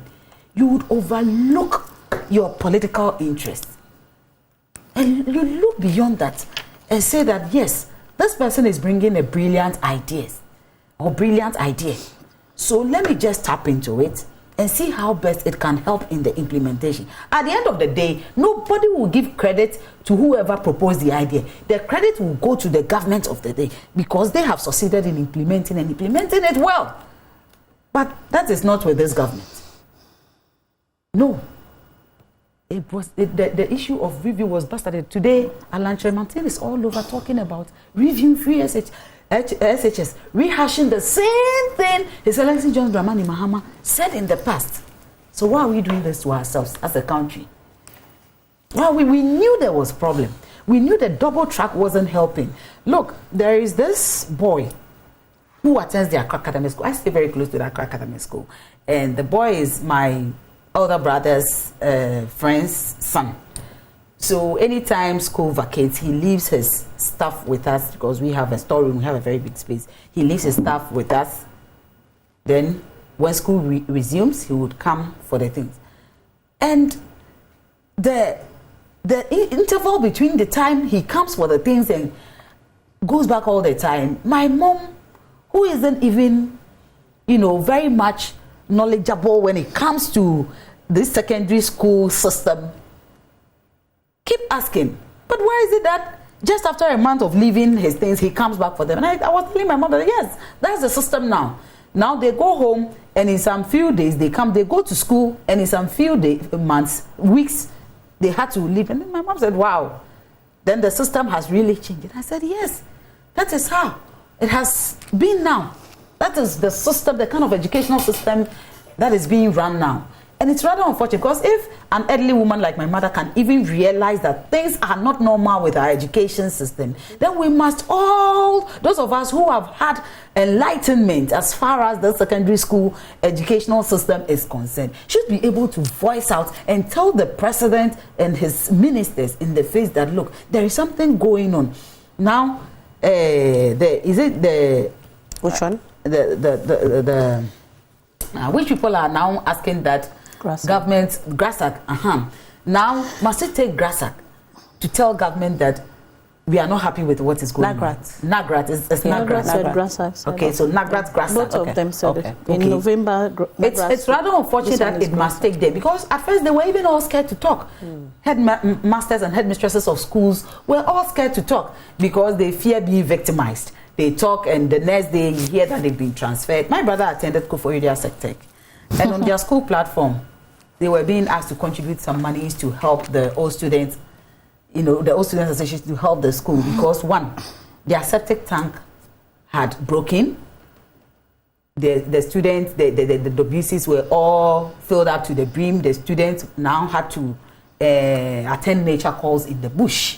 you would overlook your political interests. And you look beyond that and say that, yes, this person is bringing a brilliant idea. So let me just tap into it and see how best it can help in the implementation. At the end of the day, nobody will give credit to whoever proposed the idea. The credit will go to the government of the day because they have succeeded in implementing it well. But that is not with this government. No. The issue of review was busted. Today, Alan Tremontaine is all over talking about reviewing free SHS, rehashing the same thing His Excellency John Dramani Mahama said in the past. So why are we doing this to ourselves as a country? Well, we knew there was a problem. We knew the double track wasn't helping. Look, there is this boy who attends the Accra Academic School. I stay very close to the Accra Academic School. And the boy is my older brother's friend's son. So anytime school vacates, he leaves his stuff with us because we have a storeroom, we have a very big space. He leaves his stuff with us. Then when school resumes, he would come for the things. And the interval between the time he comes for the things and goes back all the time, my mom, who isn't even, very much knowledgeable when it comes to this secondary school system, keep asking, but why is it that just after a month of leaving his things, he comes back for them? And I was telling my mother, yes, that's the system now. Now they go home, and in some few days they go to school, and in some few months, weeks, they had to leave. And then my mom said, wow, then the system has really changed. And I said, yes, that is how it has been now. That is the system, the kind of educational system that is being run now. And it's rather unfortunate because if an elderly woman like my mother can even realize that things are not normal with our education system, then we must all, those of us who have had enlightenment as far as the secondary school educational system is concerned, should be able to voice out and tell the president and his ministers in the face that, look, there is something going on. Now, which one? Which people are now asking that government, GRASAC, now must it take GRASAC to tell government that we are not happy with what is going on? NAGRAT is NAGRAT. GRASAC. Okay, so NAGRAT, GRASAC. Both of them said it. In November, it's rather unfortunate that it must take them because at first they were even all scared to talk. Headmasters and headmistresses of schools were all scared to talk because they fear being victimized. They talk, and the next day you hear that they've been transferred. My brother attended Koforidua Sectech, and on their school platform, they were being asked to contribute some monies to help the old students, the old students association to help the school because one, their septic tank had broken. The students, the buses were all filled up to the brim. The students now had to attend nature calls in the bush.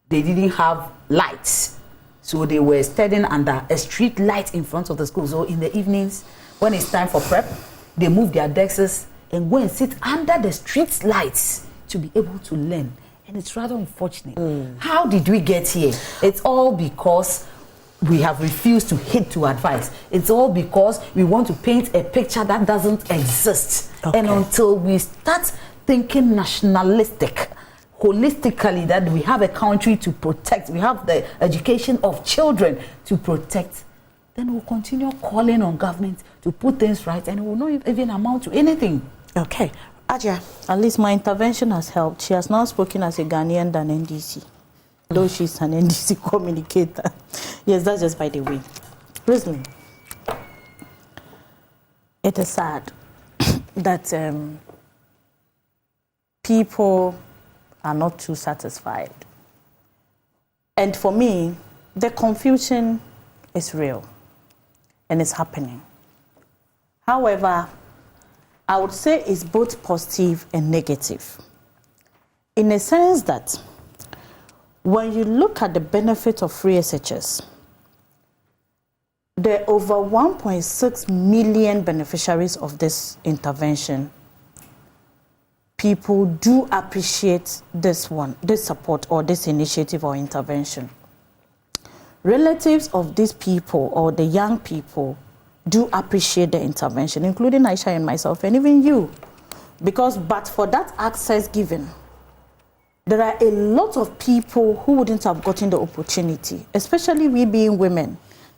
They didn't have lights, so they were studying under a street light in front of the school. So in the evenings, when it's time for prep, they move their desks and go and sit under the street lights to be able to learn. And it's rather unfortunate. How did we get here? It's all because we have refused to heed to advice. It's all because we want to paint a picture that doesn't exist. Okay. And until we start thinking nationalistic, holistically, that we have a country to protect, we have the education of children to protect, then we'll continue calling on government to put things right, and it will not even amount to anything. Okay. Aja, at least my intervention has helped. She has now spoken as a Ghanaian than NDC, though she's an NDC communicator. Yes, that's just by the way. Rosalind, it is sad that people are not too satisfied. And for me, the confusion is real and it's happening. However, I would say it's both positive and negative, in a sense that when you look at the benefit of free SHS, there are over 1.6 million beneficiaries of this intervention. People do appreciate this support or this initiative or intervention. Relatives of these people or the young people do appreciate the intervention, including Aisha and myself, and even you. Because but for that access given, there are a lot of people who wouldn't have gotten the opportunity, especially we being women.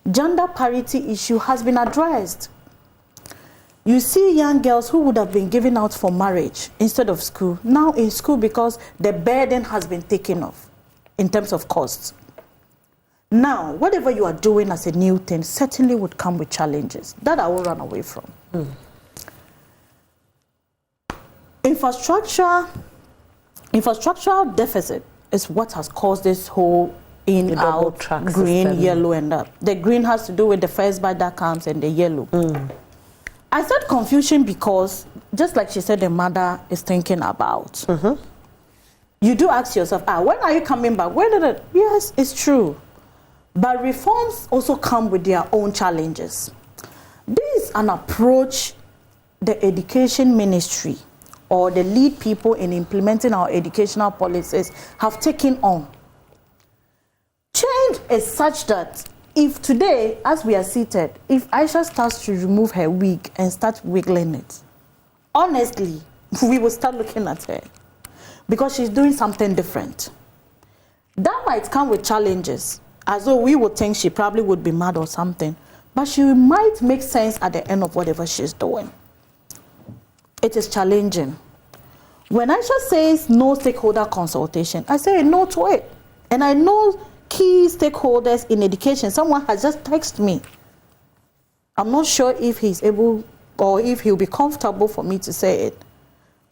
Gender parity issue has been addressed. You see young girls who would have been given out for marriage instead of school, now in school because the burden has been taken off in terms of costs. Now, whatever you are doing as a new thing certainly would come with challenges that I will run away from. Infrastructural deficit is what has caused this whole in-out, green, system. Yellow, and up. The green has to do with the first bite that comes and the yellow. I said confusion because, just like she said, the mother is thinking about. You do ask yourself, when are you coming back? Where did it? Yes, it's true. But reforms also come with their own challenges. This is an approach the education ministry or the lead people in implementing our educational policies have taken on. Change is such that if today, as we are seated, if Aisha starts to remove her wig and start wiggling it, honestly, we will start looking at her because she's doing something different. That might come with challenges, as though we would think she probably would be mad or something, but she might make sense at the end of whatever she's doing. It is challenging. When Aisha says no stakeholder consultation, I say no to it. And I know key stakeholders in education, someone has just texted me. I'm not sure if he's able or if he'll be comfortable for me to say it.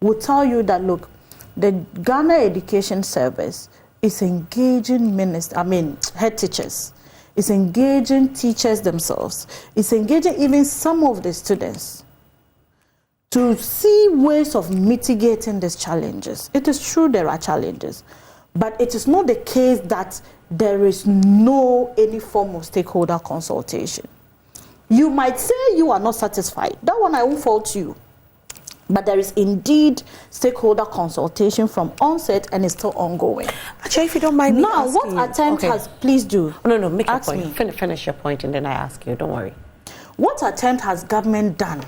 Will tell you that, look, the Ghana Education Service is engaging head teachers. It's engaging teachers themselves. It's engaging even some of the students to see ways of mitigating these challenges. It is true there are challenges, but it is not the case that there is any form of stakeholder consultation. You might say you are not satisfied. That one I won't fault you. But there is indeed stakeholder consultation from onset and it's still ongoing. Actually, if you don't mind me now, what attempt has, please do. No, make your point. Finish your point and then I ask you, don't worry. What attempt has government done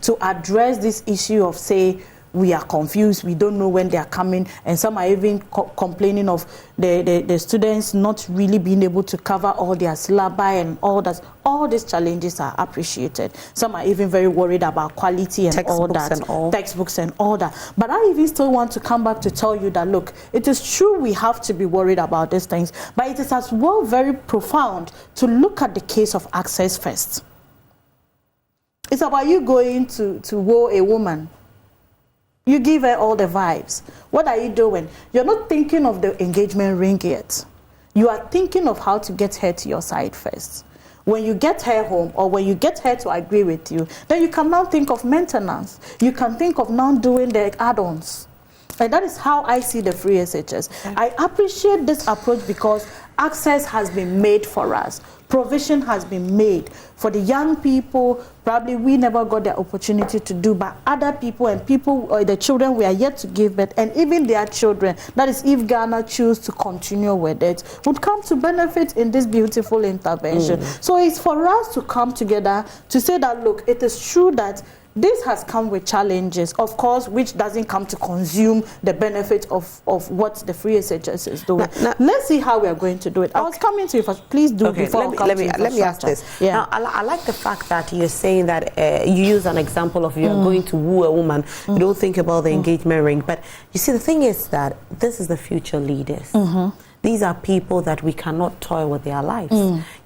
to address this issue of, say, we are confused, we don't know when they are coming, and some are even complaining of the students not really being able to cover all their syllabi and all that. All these challenges are appreciated. Some are even very worried about quality and all that. Textbooks and all that. But I even still want to come back to tell you that, look, it is true we have to be worried about these things, but it is as well very profound to look at the case of access first. It's about you going to woo a woman. You give her all the vibes. What are you doing? You're not thinking of the engagement ring yet. you are thinking of how to get her to your side first. When you get her home, or when you get her to agree with you, then you can now think of maintenance. You can think of now doing the add-ons. And that is how I see the free SHS. Okay. I appreciate this approach because access has been made for us. Provision has been made for the young people. Probably we never got the opportunity to do, but other people and people, or the children we are yet to give birth, and even their children, that is if Ghana choose to continue with it, would come to benefit in this beautiful intervention. So it's for us to come together to say that, look, it is true that this has come with challenges, of course, which doesn't come to consume the benefit of what the free SHS is doing. Let's see how we are going to do it. Okay. I was coming to you first. Please do before let me ask this. Yeah. Now, I like the fact that you're saying that you use an example of you're going to woo a woman. You don't think about the engagement ring. But you see, the thing is that this is the future leaders. These are people that we cannot toy with their lives.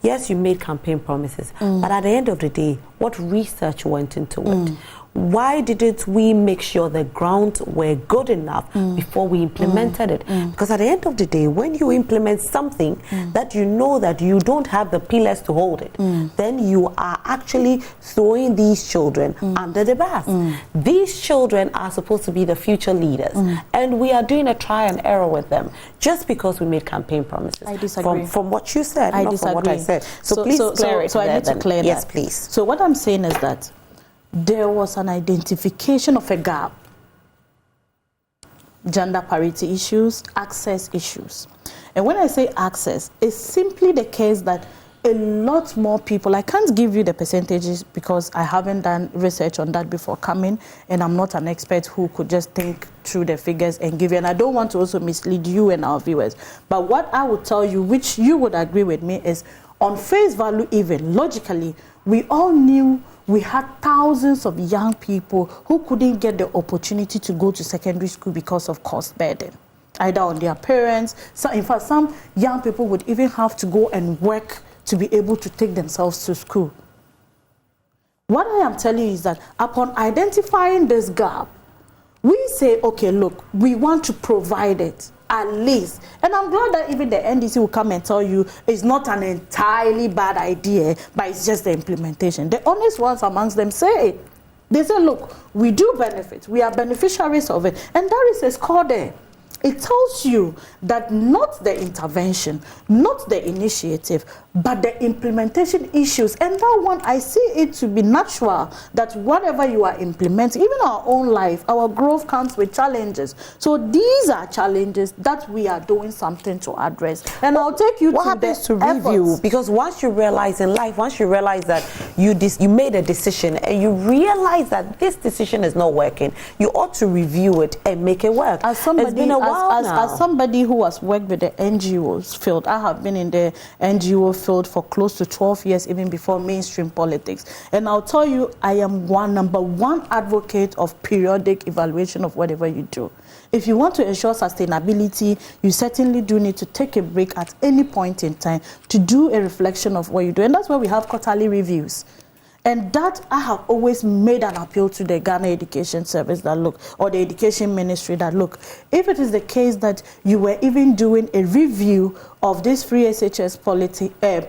Yes, you made campaign promises, but at the end of the day, what research went into it? Why didn't we make sure the grounds were good enough before we implemented it? Because at the end of the day, when you implement something that you know that you don't have the pillars to hold it, then you are actually throwing these children under the bus. These children are supposed to be the future leaders, and we are doing a try and error with them just because we made campaign promises. I disagree. From what you said, not from what I said. So please clear it. So I need to clear that. Yes, please. So what I'm saying is that there was an identification of a gap. Gender parity issues, access issues. And when I say access, it's simply the case that a lot more people, I can't give you the percentages because I haven't done research on that before coming, and I'm not an expert who could just think through the figures and give you, and I don't want to also mislead you and our viewers. But what I would tell you, which you would agree with me, is on face value, even logically, we all knew we had thousands of young people who couldn't get the opportunity to go to secondary school because of cost burden, either on their parents. So in fact, some young people would even have to go and work to be able to take themselves to school. What I am telling you is that upon identifying this gap, we say, okay, look, we want to provide it at least. And I'm glad that even the NDC will come and tell you it's not an entirely bad idea, but it's just the implementation. The honest ones amongst them say it. They say, look, we do benefit. We are beneficiaries of it. And there is a score there. It tells you that not the intervention, not the initiative, but the implementation issues. And that one, I see it to be natural that whatever you are implementing, even our own life, our growth comes with challenges. So these are challenges that we are doing something to address. And I'll take you what happens to review, because once you realize in life, once you realize that you made a decision and you realize that this decision is not working, you ought to review it and make it work. As somebody, as somebody who has worked with the NGOs field, I have been in the NGO field for close to 12 years, even before mainstream politics. And I'll tell you, I am number one advocate of periodic evaluation of whatever you do. If you want to ensure sustainability, you certainly do need to take a break at any point in time to do a reflection of what you do. And that's why we have quarterly reviews. And that I have always made an appeal to the Ghana Education Service that look, or the Education Ministry that look, if it is the case that you were even doing a review of this free SHS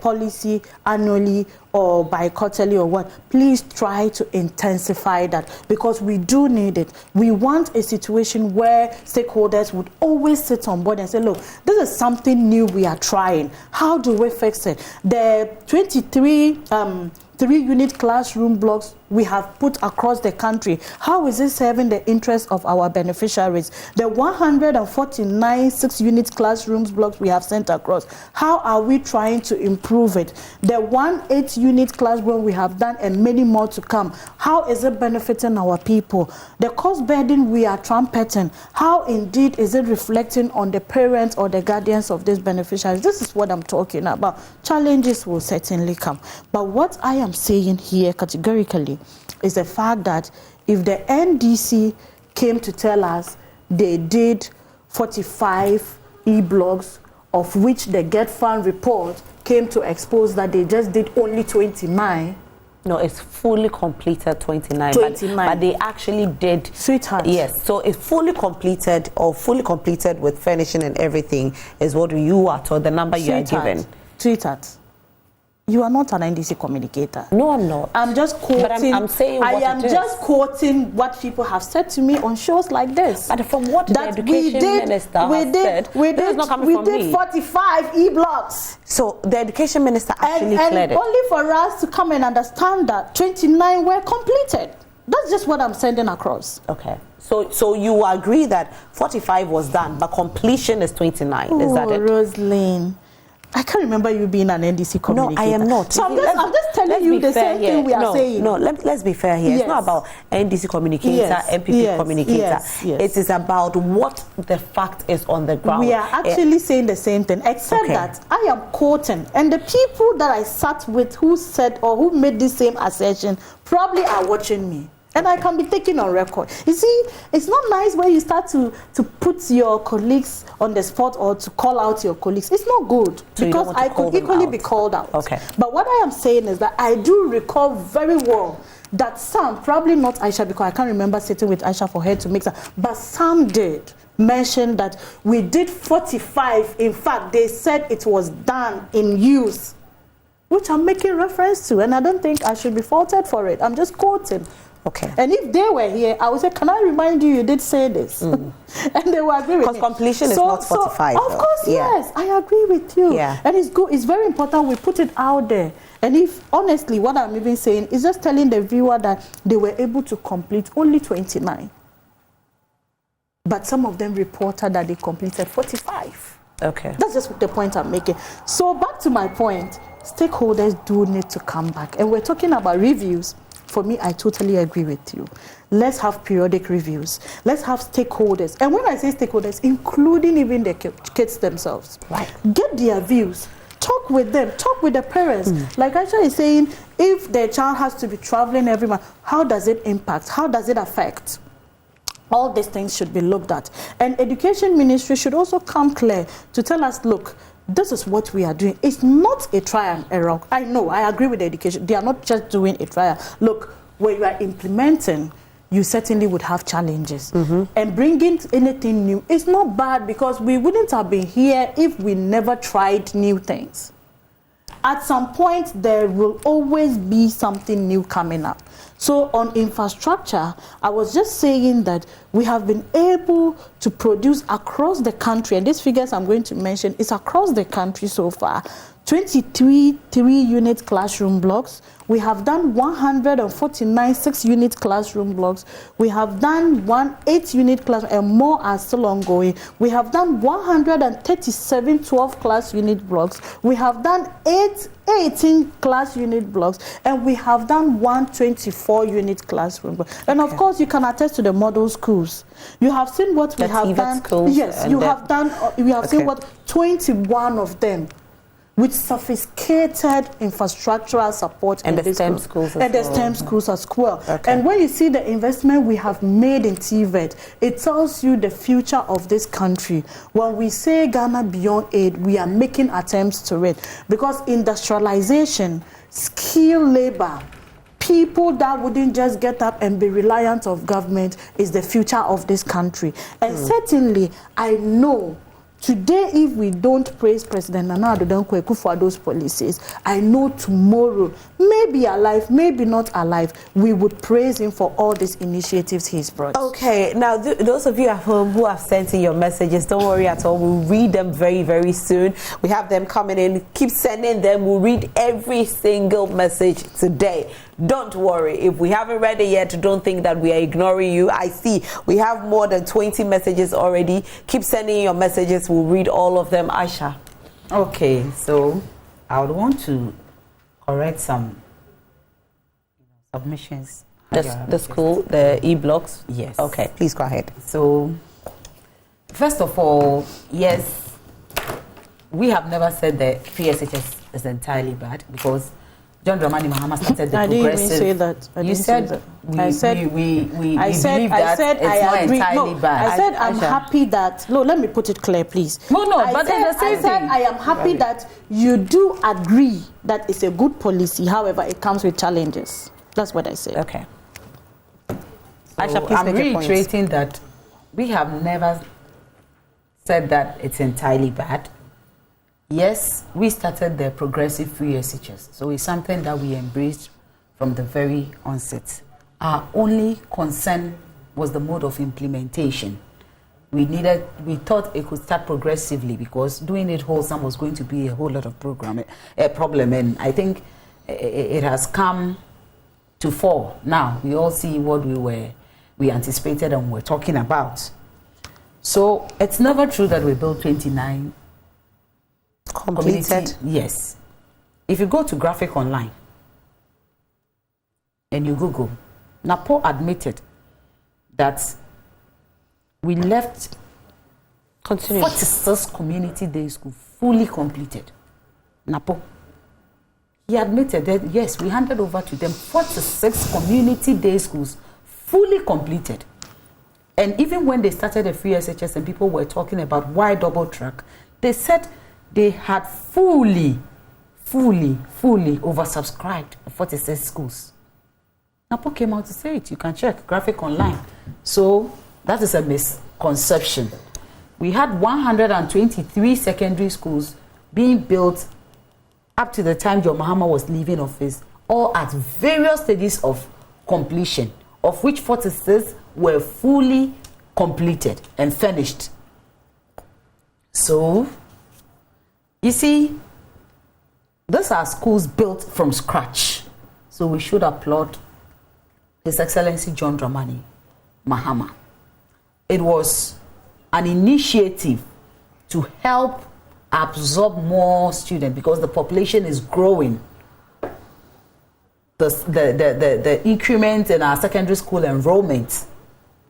policy annually or bi-quarterly or what, please try to intensify that, because we do need it. We want a situation where stakeholders would always sit on board and say, look, this is something new we are trying. How do we fix it? The 23 3-unit classroom blocks we have put across the country, how is it serving the interests of our beneficiaries? The 149 6-unit classrooms blocks we have sent across, how are we trying to improve it? The 1 8-unit classroom we have done and many more to come, how is it benefiting our people? The cost burden we are trumpeting, how indeed is it reflecting on the parents or the guardians of these beneficiaries? This is what I'm talking about. Challenges will certainly come. But what I am saying here categorically is the fact that if the NDC came to tell us they did 45 e-blogs, of which the Get Fund report came to expose that they just did only 29, No, it's fully completed 29. 29. But they actually did. Sweetheart. Yes, so it's fully completed with furnishing and everything is what you are told, the number you are given. Sweetheart. You are not an NDC communicator. No, I'm not. I'm just quoting. But I'm saying what I am just quoting what people have said to me on shows like this. But from what the education minister has said, we did 45 e-blocks. So the education minister actually cleared it. Only for us to come and understand that 29 were completed. That's just what I'm sending across. Okay. So you agree that 45 was done, but completion is 29. Is that it? Rosalind. I can't remember you being an NDC communicator. No, I am not. So I'm just telling you the same thing we are saying. No, let's be fair here. Yes. It's not about NDC communicator, MPP communicator. Yes. It is about what the fact is on the ground. We are actually saying the same thing, except that I am quoting. And the people that I sat with who said or who made this same assertion probably are watching me. And I can be taken on record. You see, it's not nice when you start to put your colleagues on the spot or to call out your colleagues. It's not good, so because I could equally be called out. Okay. But what I am saying is that I do recall very well that some, probably not Aisha, because I can't remember sitting with Aisha for her to make that, but some did mention that we did 45. In fact, they said it was done in use, which I'm making reference to, and I don't think I should be faulted for it. I'm just quoting. Okay. And if they were here, I would say, can I remind you, you did say this? And they will agree with me. Because completion is not 45. Of course, yes. I agree with you. Yeah. And it's good. It's very important we put it out there. And if, honestly, what I'm even saying is just telling the viewer that they were able to complete only 29. But some of them reported that they completed 45. Okay. That's just the point I'm making. So back to my point, stakeholders do need to come back. And we're talking about reviews. For me, I totally agree with you. Let's have periodic reviews. Let's have stakeholders. And when I say stakeholders, including even the kids themselves. Right. Get their views. Talk with them. Talk with the parents. Like Aisha is saying, if their child has to be traveling every month, how does it impact? How does it affect? All these things should be looked at. And Education Ministry should also come clear to tell us, look, this is what we are doing. It's not a trial and error. I know, I agree with the education. They are not just doing a trial. Look, when you are implementing, you certainly would have challenges. And bringing anything new, it's not bad, because we wouldn't have been here if we never tried new things. At some point, there will always be something new coming up. So on infrastructure, I was just saying that we have been able to produce across the country, and these figures I'm going to mention is across the country so far, 23 3-unit classroom blocks. We have done 149 6-unit classroom blocks. We have done 8-unit class, and more are still ongoing. We have done 137 12-class unit blocks. We have done 18 class unit blocks, and we have done 124-unit classroom blocks. And of course, you can attest to the model schools. You have seen what we have done. Yes, you have done. We have seen what 21 of them, with sophisticated infrastructural support and the STEM schools as well. And the STEM schools as well. Okay. And when you see the investment we have made in TVET, it tells you the future of this country. When we say Ghana Beyond Aid, we are making attempts to it, because industrialization, skilled labor, people that wouldn't just get up and be reliant on government is the future of this country. And certainly, I know today, if we don't praise President Nana Addo Dankwa for those policies, I know tomorrow, maybe alive, maybe not alive, we would praise him for all these initiatives he's brought. Okay, now those of you at home who have sent in your messages, don't worry at all. We'll read them very, very soon. We have them coming in. Keep sending them. We'll read every single message today. Don't worry. If we haven't read it yet, don't think that we are ignoring you. I see we have more than 20 messages already. Keep sending your messages. We'll read all of them. Aisha. Okay, so I would want to correct some submissions. The school, the e-blocks? Yes. Okay, please go ahead. So, first of all, yes, we have never said that PSHS is entirely bad, because John Dramani Mahama started the progressive. I didn't even say that. You said I said I agree. I said I'm happy that. No, let me put it clear, please. But it's the same thing. I am happy that you do agree that it's a good policy. However, it comes with challenges. That's what I said. Okay. So I'm reiterating that we have never said that it's entirely bad. Yes, we started the progressive free SHS, so it's something that we embraced from the very onset. Our only concern was the mode of implementation. We thought it could start progressively because doing it wholesome was going to be a whole lot of problem, and I think it has come to fall. Now we all see what we anticipated and were talking about. So it's never true that we built 29 completed. Yes. If you go to Graphic Online and you Google, Napo admitted that we left 46 community day school fully completed. Napo. He admitted that yes, we handed over to them 46 community day schools fully completed. And even when they started the free SHS and people were talking about why double track, they said they had fully oversubscribed 46 schools. Napo came out to say it. You can check Graphic Online. So that is a misconception. We had 123 secondary schools being built up to the time John Mahama was leaving office, all at various stages of completion, of which 46 were fully completed and finished. So, you see, these are schools built from scratch. So we should applaud His Excellency John Dramani Mahama. It was an initiative to help absorb more students because the population is growing. The increment in our secondary school enrollment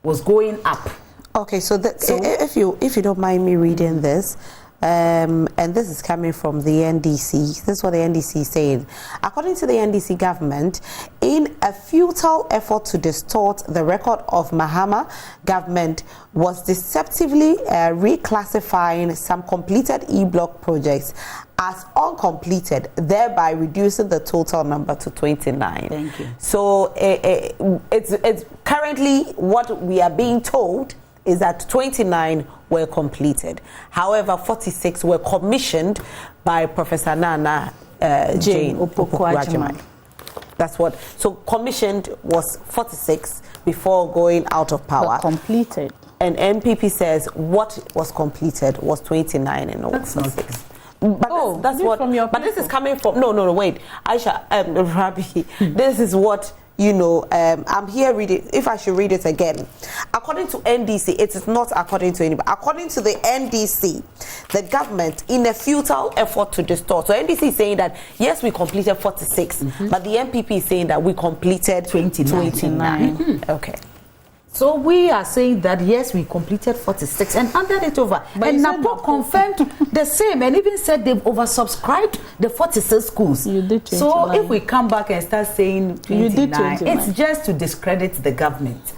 was going up. Okay, so if you don't mind me reading this, and this is coming from the NDC. This is what the NDC is saying. According to the NDC government, in a futile effort to distort the record of Mahama, government was deceptively reclassifying some completed E-block projects as uncompleted, thereby reducing the total number to 29. Thank you. So it's currently what we are being told is that 29 were completed. However, 46 were commissioned by Professor Nana Jane Opoku-Agyeman. That's what. So commissioned was 46 before going out of power. But completed. And NPP says what was completed was 29 and all. That's not it. But that's what. But this is coming from. No. Wait, Aisha, Rabi. This is what. I'm here reading. If I should read it again, according to NDC, it is not according to anybody. According to the NDC, the government, in a futile effort to distort. So NDC is saying that yes, we completed 46, but the NPP is saying that we completed 29. Okay. So we are saying that yes, we completed 46 and handed it over. But and Napo confirmed the same and even said they've oversubscribed the 46 schools. You did 29. So if we come back and start saying 29, it's just to discredit the government.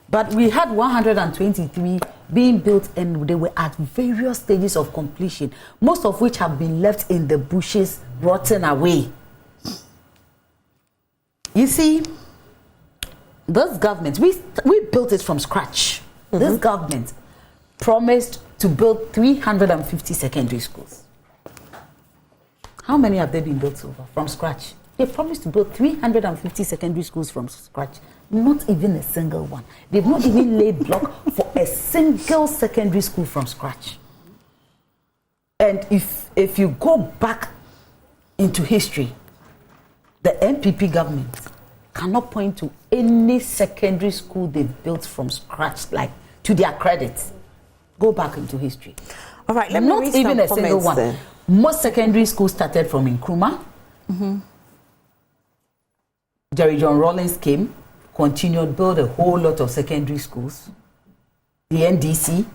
But we had 123 being built and they were at various stages of completion, most of which have been left in the bushes, rotting away. You see, this government, we built it from scratch. This government promised to build 350 secondary schools. How many have they been built so far from scratch? They promised to build 350 secondary schools from scratch. Not even a single one. They've not even laid block for a single secondary school from scratch. And if you go back into history, the NPP government cannot point to any secondary school they've built from scratch, like to their credit. Go back into history. All right, let me read some even a single one. then. Most secondary schools started from Nkrumah. Jerry John Rawlings came, continued, built a whole lot of secondary schools. The NDC,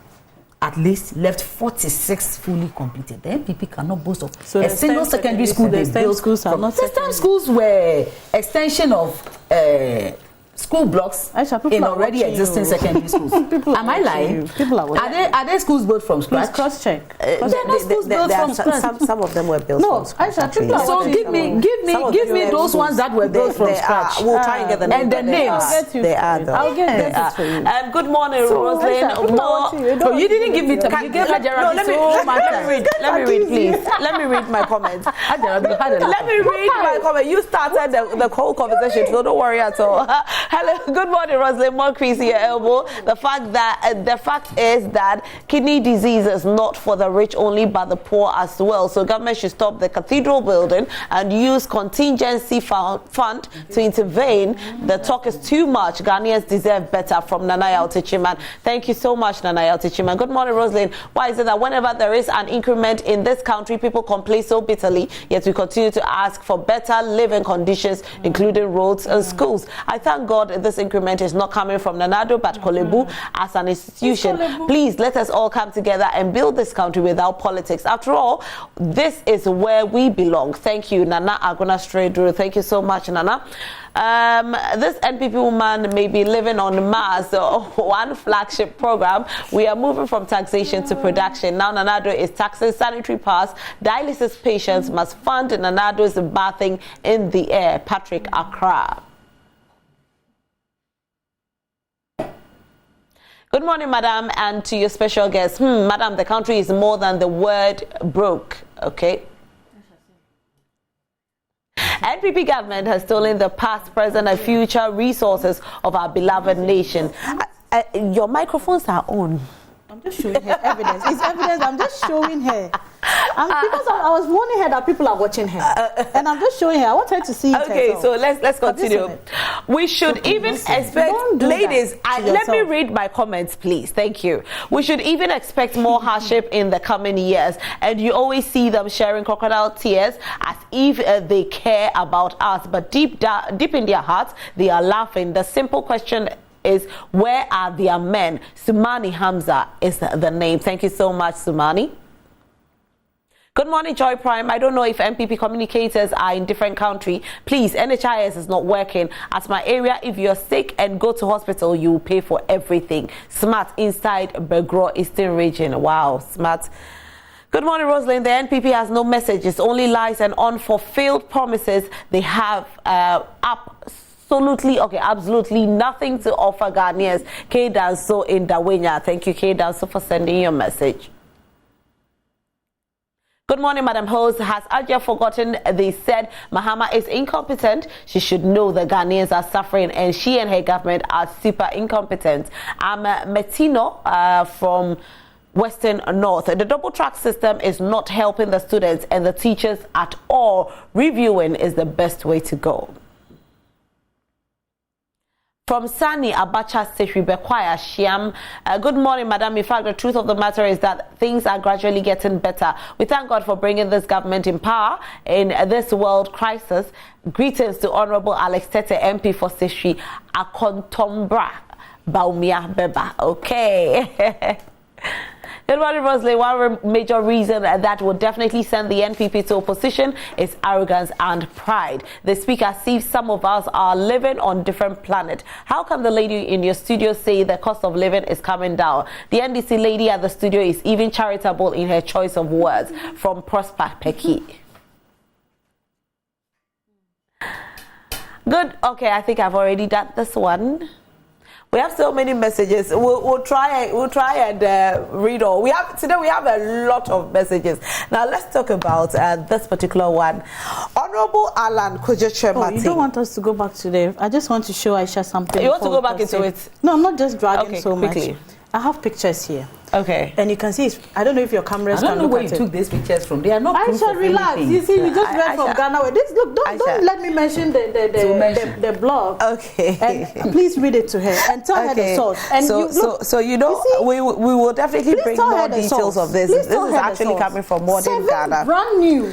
at least left 46 fully completed. The NPP cannot boast of a single secondary school they built. The STEM schools were extension of school blocks in already existing secondary schools. Am I lying? People are watching. Are they schools built from scratch? Cross check. They're not schools built from scratch. Some of them were built from scratch. So give me those ones that were built from scratch. We'll try and get the names. And the names. I'll get them for you. Good morning, Roslyn. You didn't give me time. You gave me so much time. Let me read, please. Let me read my comments. Let me read my comment. You started the whole conversation, so don't worry at all. Hello, good morning, Roslyn. More crease in your elbow. The fact is that kidney disease is not for the rich only, but the poor as well. So government should stop the cathedral building and use contingency fund to intervene. The talk is too much. Ghanaians deserve better. From Nanaya Otechiman. Thank you so much, Nanaya Otechiman. Good morning, Roslyn. Why is it that whenever there is an increment in this country, people complain so bitterly, yet we continue to ask for better living conditions, including roads and schools? I thank God this increment is not coming from Nanado, but Korle-Bu as an institution. Please let us all come together and build this country without politics. After all, this is where we belong. Thank you, Nana Agona Stradru. Thank you so much, Nana. This NPP woman may be living on Mars, one flagship program. We are moving from taxation to production. Now Nanado is taxing sanitary pass. Dialysis patients must fund Nanado's bathing in the air. Patrick Accra. Good morning, madam, and to your special guest. Madam, the country is more than the word broke, okay? NPP government has stolen the past, present, and future resources of our beloved nation. Your microphones are on. I'm just showing her evidence. It's evidence. I'm just showing her. Because I was warning her that people are watching her, and I'm just showing her. I want her to see it. Okay, so let's continue. We should even expect, ladies. Let me read my comments, please. Thank you. We should even expect more hardship in the coming years, and you always see them sharing crocodile tears as if they care about us, but deep in their hearts, they are laughing. The simple question is, where are their men? Sumani Hamza is the name. Thank you so much, Sumani. Good morning, Joy Prime. I don't know if MPP communicators are in different country. Please, NHIS is not working. At my area, if you're sick and go to hospital, you will pay for everything. Smart inside Begro Eastern region. Wow, smart. Good morning, Roslyn. The NPP has no messages, only lies and unfulfilled promises. They have absolutely nothing to offer Ghanaians. K Danso in Dawenya. Thank you, K Danso, for sending your message. Good morning, Madam Host. Has Aja forgotten they said Mahama is incompetent? She should know the Ghanaians are suffering and she and her government are super incompetent. I'm Metino from Western North. The double track system is not helping the students and the teachers at all. Reviewing is the best way to go. From Sani Abacha State Bekwaya Shiam. Good morning, Madam. In fact, the truth of the matter is that things are gradually getting better. We thank God for bringing this government in power in this world crisis. Greetings to Honorable Alex Tete, MP for Seshri Akontombra Baumia Beba. Okay. Good morning, Rosalie. One major reason that will definitely send the NPP to opposition is arrogance and pride. The speaker sees some of us are living on different planet. How can the lady in your studio say the cost of living is coming down? The NDC lady at the studio is even charitable in her choice of words. From Prosper Peki. Good. Okay, I think I've already done this one. We have so many messages. We'll try and read all. Today we have a lot of messages. Now let's talk about this particular one. Honorable Alan Kojeche. You don't want us to go back today. I just want to show Aisha something. You want to go back into it? No, I'm not just dragging quickly. Much. I have pictures here. Okay. And you can see, I don't know if your cameras can look at it. I don't know where you took these pictures from. They are not proof of relax. Anything. You see, you just read from Ghana. Don't let me mention the blog. Okay. And please read it to her and tell her the source. And we will definitely bring more details of this. This is actually coming from Modern Ghana. Brand new.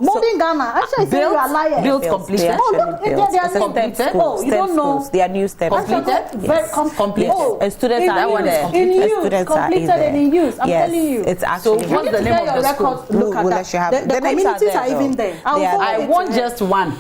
Modern Ghana. Actually, I say you are lying. Built completed. They are completed. Oh, you don't know. They are new steps. Completed. Completed. Oh, and students are in there. Completed they didn't use. I'm telling you. It's actually. So what's the name of the school? Look at that. The communities are even there. I want just one.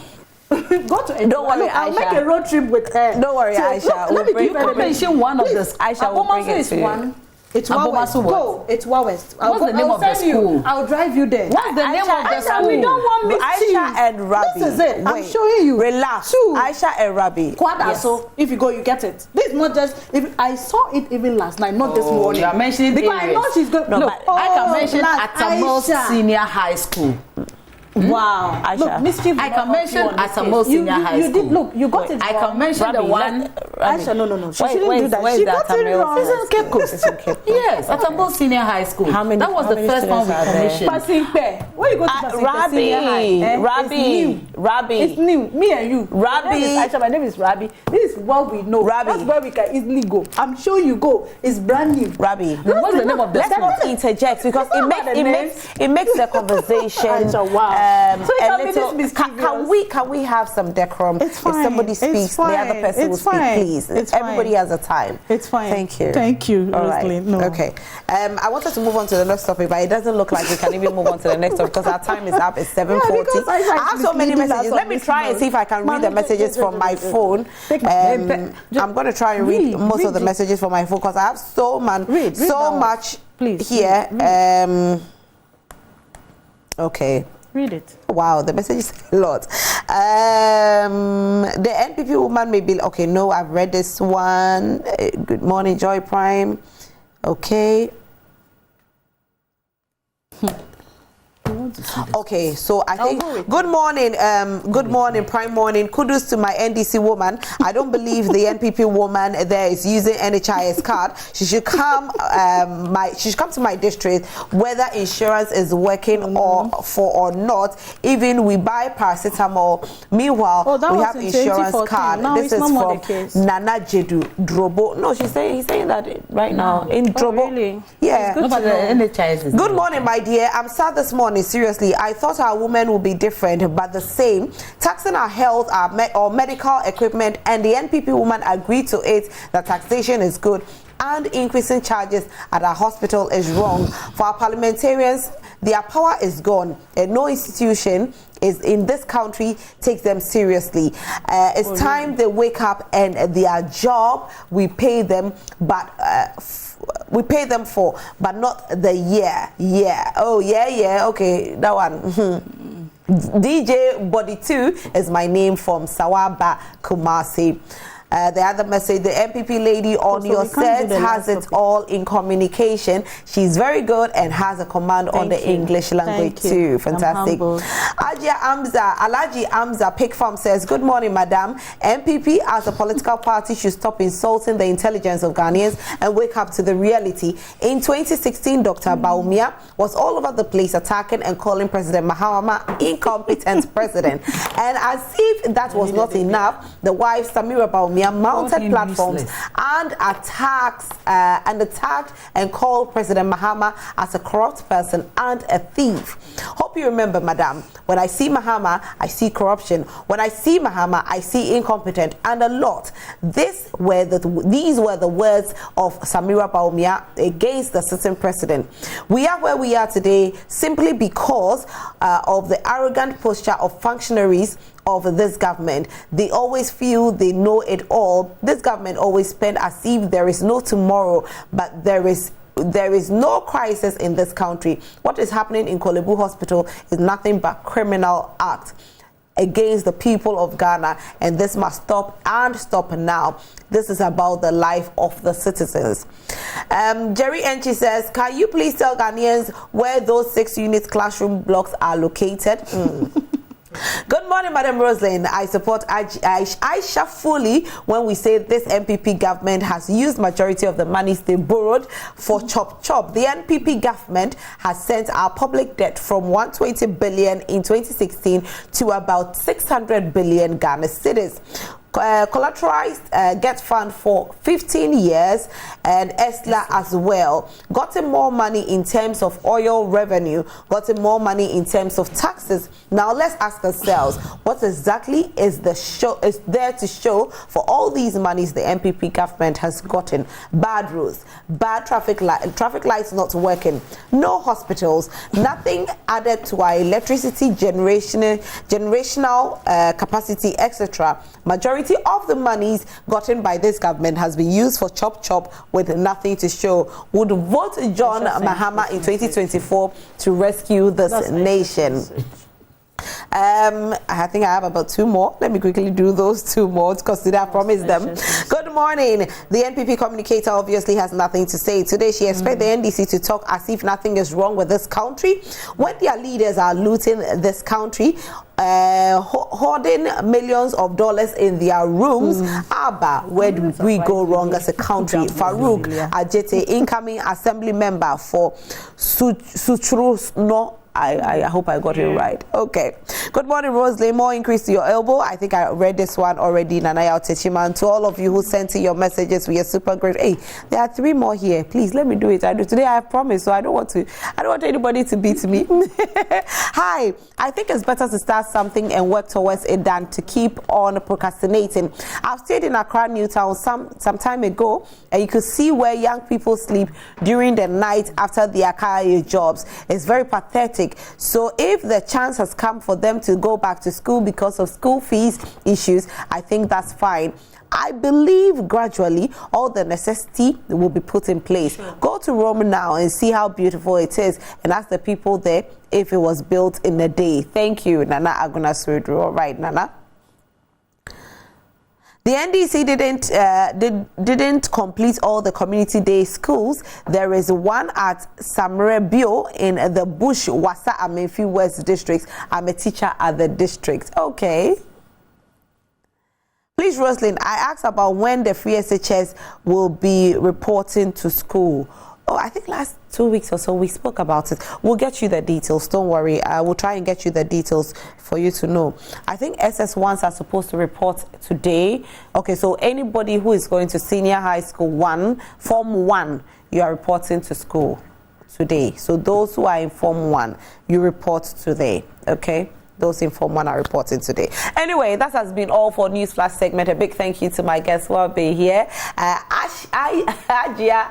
Go to Don't worry, I'll Aisha. make a road trip with her. Don't worry, Aisha. Let me You can mention one of the. Aisha will bring it to you. One. It's West. Go. It's West. What's the name of the school? I'll drive you there. What's the name of the school? We don't want mixed Aisha and Rabi. This is it. I'm showing you. Relax. Aisha and Rabi. So if you go, you get it. This is not just. If I saw it even last night, not this morning. You are mentioning because I know she's going. No, I can mention Atamos Senior High School. Wow. Aisha. Look, mischief. I can mention Atamos Senior High School. You did look. You got it. I can mention the one. Aisha, no. She shouldn't do that. She got it wrong. It's in Cape Coast. Yes, Atamos Senior High School. How many? That was the first one we commissioned. Pasimpe. Where you go to Pasimpe Senior High? Rabi. It's new. Me and you. Rabi. Aisha, my name is Rabi. This is what we know. Rabi. That's where we can easily go. I'm sure you go. It's brand new. Rabi. What's the name of the school? Let's not interject because it makes the conversation. Wow. So a little. Can we have some decorum? It's fine. If somebody speaks, the other person will speak, please. Everybody has a time. It's fine. Thank you. Thank you, Rosalie. No. Okay. I wanted to move on to the next topic, but it doesn't look like we can even move on to the next topic because our time is up. It's 7:40. I have so many messages. Let me try and see if I can read the messages from my phone. I'm going to try and read most of the messages from my phone because I have so much here. Okay. Read it. Wow, the message is a lot. The NPP woman may be okay. No, I've read this one. Good morning, Joy Prime. Okay. Okay, so I think good morning, prime morning. Kudos to my NDC woman. I don't believe the NPP woman there is using NHIS card. She should come to my district whether insurance is working or not. Even we buy paracetamol. Meanwhile, we have insurance card. This is from Nana Jedu Drobo. No, he's saying that right now in Drobo. Really? Yeah. NHIS. Good morning, my dear. I'm sad this morning. Seriously, I thought our women would be different, but the same. Taxing our health, or medical equipment, and the NPP woman agreed to it that taxation is good and increasing charges at our hospital is wrong. For our parliamentarians, their power is gone, and no institution is in this country takes them seriously. It's time they wake up and their job we pay them, but we pay them for, but not the year. Yeah. Oh, yeah. Okay, that one. DJ Body 2 is my name from Sawaba, Kumasi. The other message, the MPP lady on your set has it all in communication. She's very good and has a command on the English language too. Fantastic. Alaji Amza Pig Farm says, good morning, madam. MPP as a political party should stop insulting the intelligence of Ghanaians and wake up to the reality. In 2016, Dr. Baumia was all over the place attacking and calling President Mahama incompetent president. And as if that was not enough, the wife Samira Baumia mounted platforms and attacked and called President Mahama as a corrupt person and a thief. Hope you remember, madam, when I see Mahama, I see corruption. When I see Mahama, I see incompetent and a lot. These were the words of Samira Baumia against the sitting president. We are where we are today simply because of the arrogant posture of functionaries of this government. They always feel they know it all. This government always spend as if there is no tomorrow, but there is no crisis in this country. What is happening in Korle-Bu Hospital is nothing but criminal act against the people of Ghana, and this must stop and stop now. This is about the life of the citizens. Jerry Enchi says, can you please tell Ghanaians where those 6-unit classroom blocks are located? Good morning, Madam Rosalind. I support Aisha fully when we say this MPP government has used majority of the monies they borrowed for chop. The NPP government has sent our public debt from 120 billion in 2016 to about 600 billion Ghana cedis. Collateralized Get Fund for 15 years, and ESLA as well. Gotten more money in terms of oil revenue, gotten more money in terms of taxes. Now let's ask ourselves, what exactly is there to show for all these monies the NPP government has gotten? Bad roads, bad traffic lights not working, no hospitals, nothing added to our electricity generational capacity, etc. Majority of the monies gotten by this government has been used for chop with nothing to show. Would vote John Mahama in 2024 to rescue this nation. I think I have about 2 more. Let me quickly do those 2 more because today I promised them. Good morning. The NPP communicator obviously has nothing to say. Today she expects the NDC to talk as if nothing is wrong with this country. When their leaders are looting this country, hoarding millions of dollars in their rooms, Abba, where do we go wrong as a country? Farouk Ajete, incoming assembly member for Sutrus No. I hope I got it right. Okay. Good morning, Rosalie. More increase to your elbow. I think I read this one already. Nanaya Techiman. To all of you who sent in your messages, we are super grateful. Hey, there are 3 more here. Please let me do it. Today I have promised, so I don't want anybody to beat me. Hi. I think it's better to start something and work towards it than to keep on procrastinating. I've stayed in Accra, Newtown some time ago, and you could see where young people sleep during the night after their career jobs. It's very pathetic. So if the chance has come for them to go back to school because of school fees issues, I think that's fine. I believe gradually all the necessity will be put in place. Sure. Go to Rome now and see how beautiful it is, and ask the people there if it was built in a day. Thank you, Nana Aguna Suridru. All right, Nana. The NDC didn't complete all the community day schools. There is one at Samrebio in the Bush Wasa Amenfi West districts. I'm a teacher at the district. Okay. Please, Roslyn, I asked about when the free SHS will be reporting to school. Oh, I think last 2 weeks or so we spoke about it. We'll get you the details. Don't worry. I will try and get you the details for you to know. I think SS1s are supposed to report today. Okay, so anybody who is going to senior high school 1, Form 1, you are reporting to school today. So those who are in Form 1, you report today. Okay? Those in Form 1 are reporting today. Anyway, that has been all for News Flash segment. A big thank you to my guests who have been here. Ajia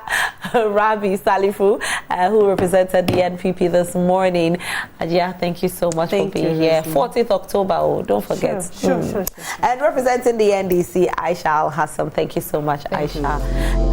Rabi Salifu, who represented the NPP this morning. Ajia, thank you so much for being here. 14th October, don't forget. Sure. And representing the NDC, Aisha Al Hassan. Thank you so much, Aisha.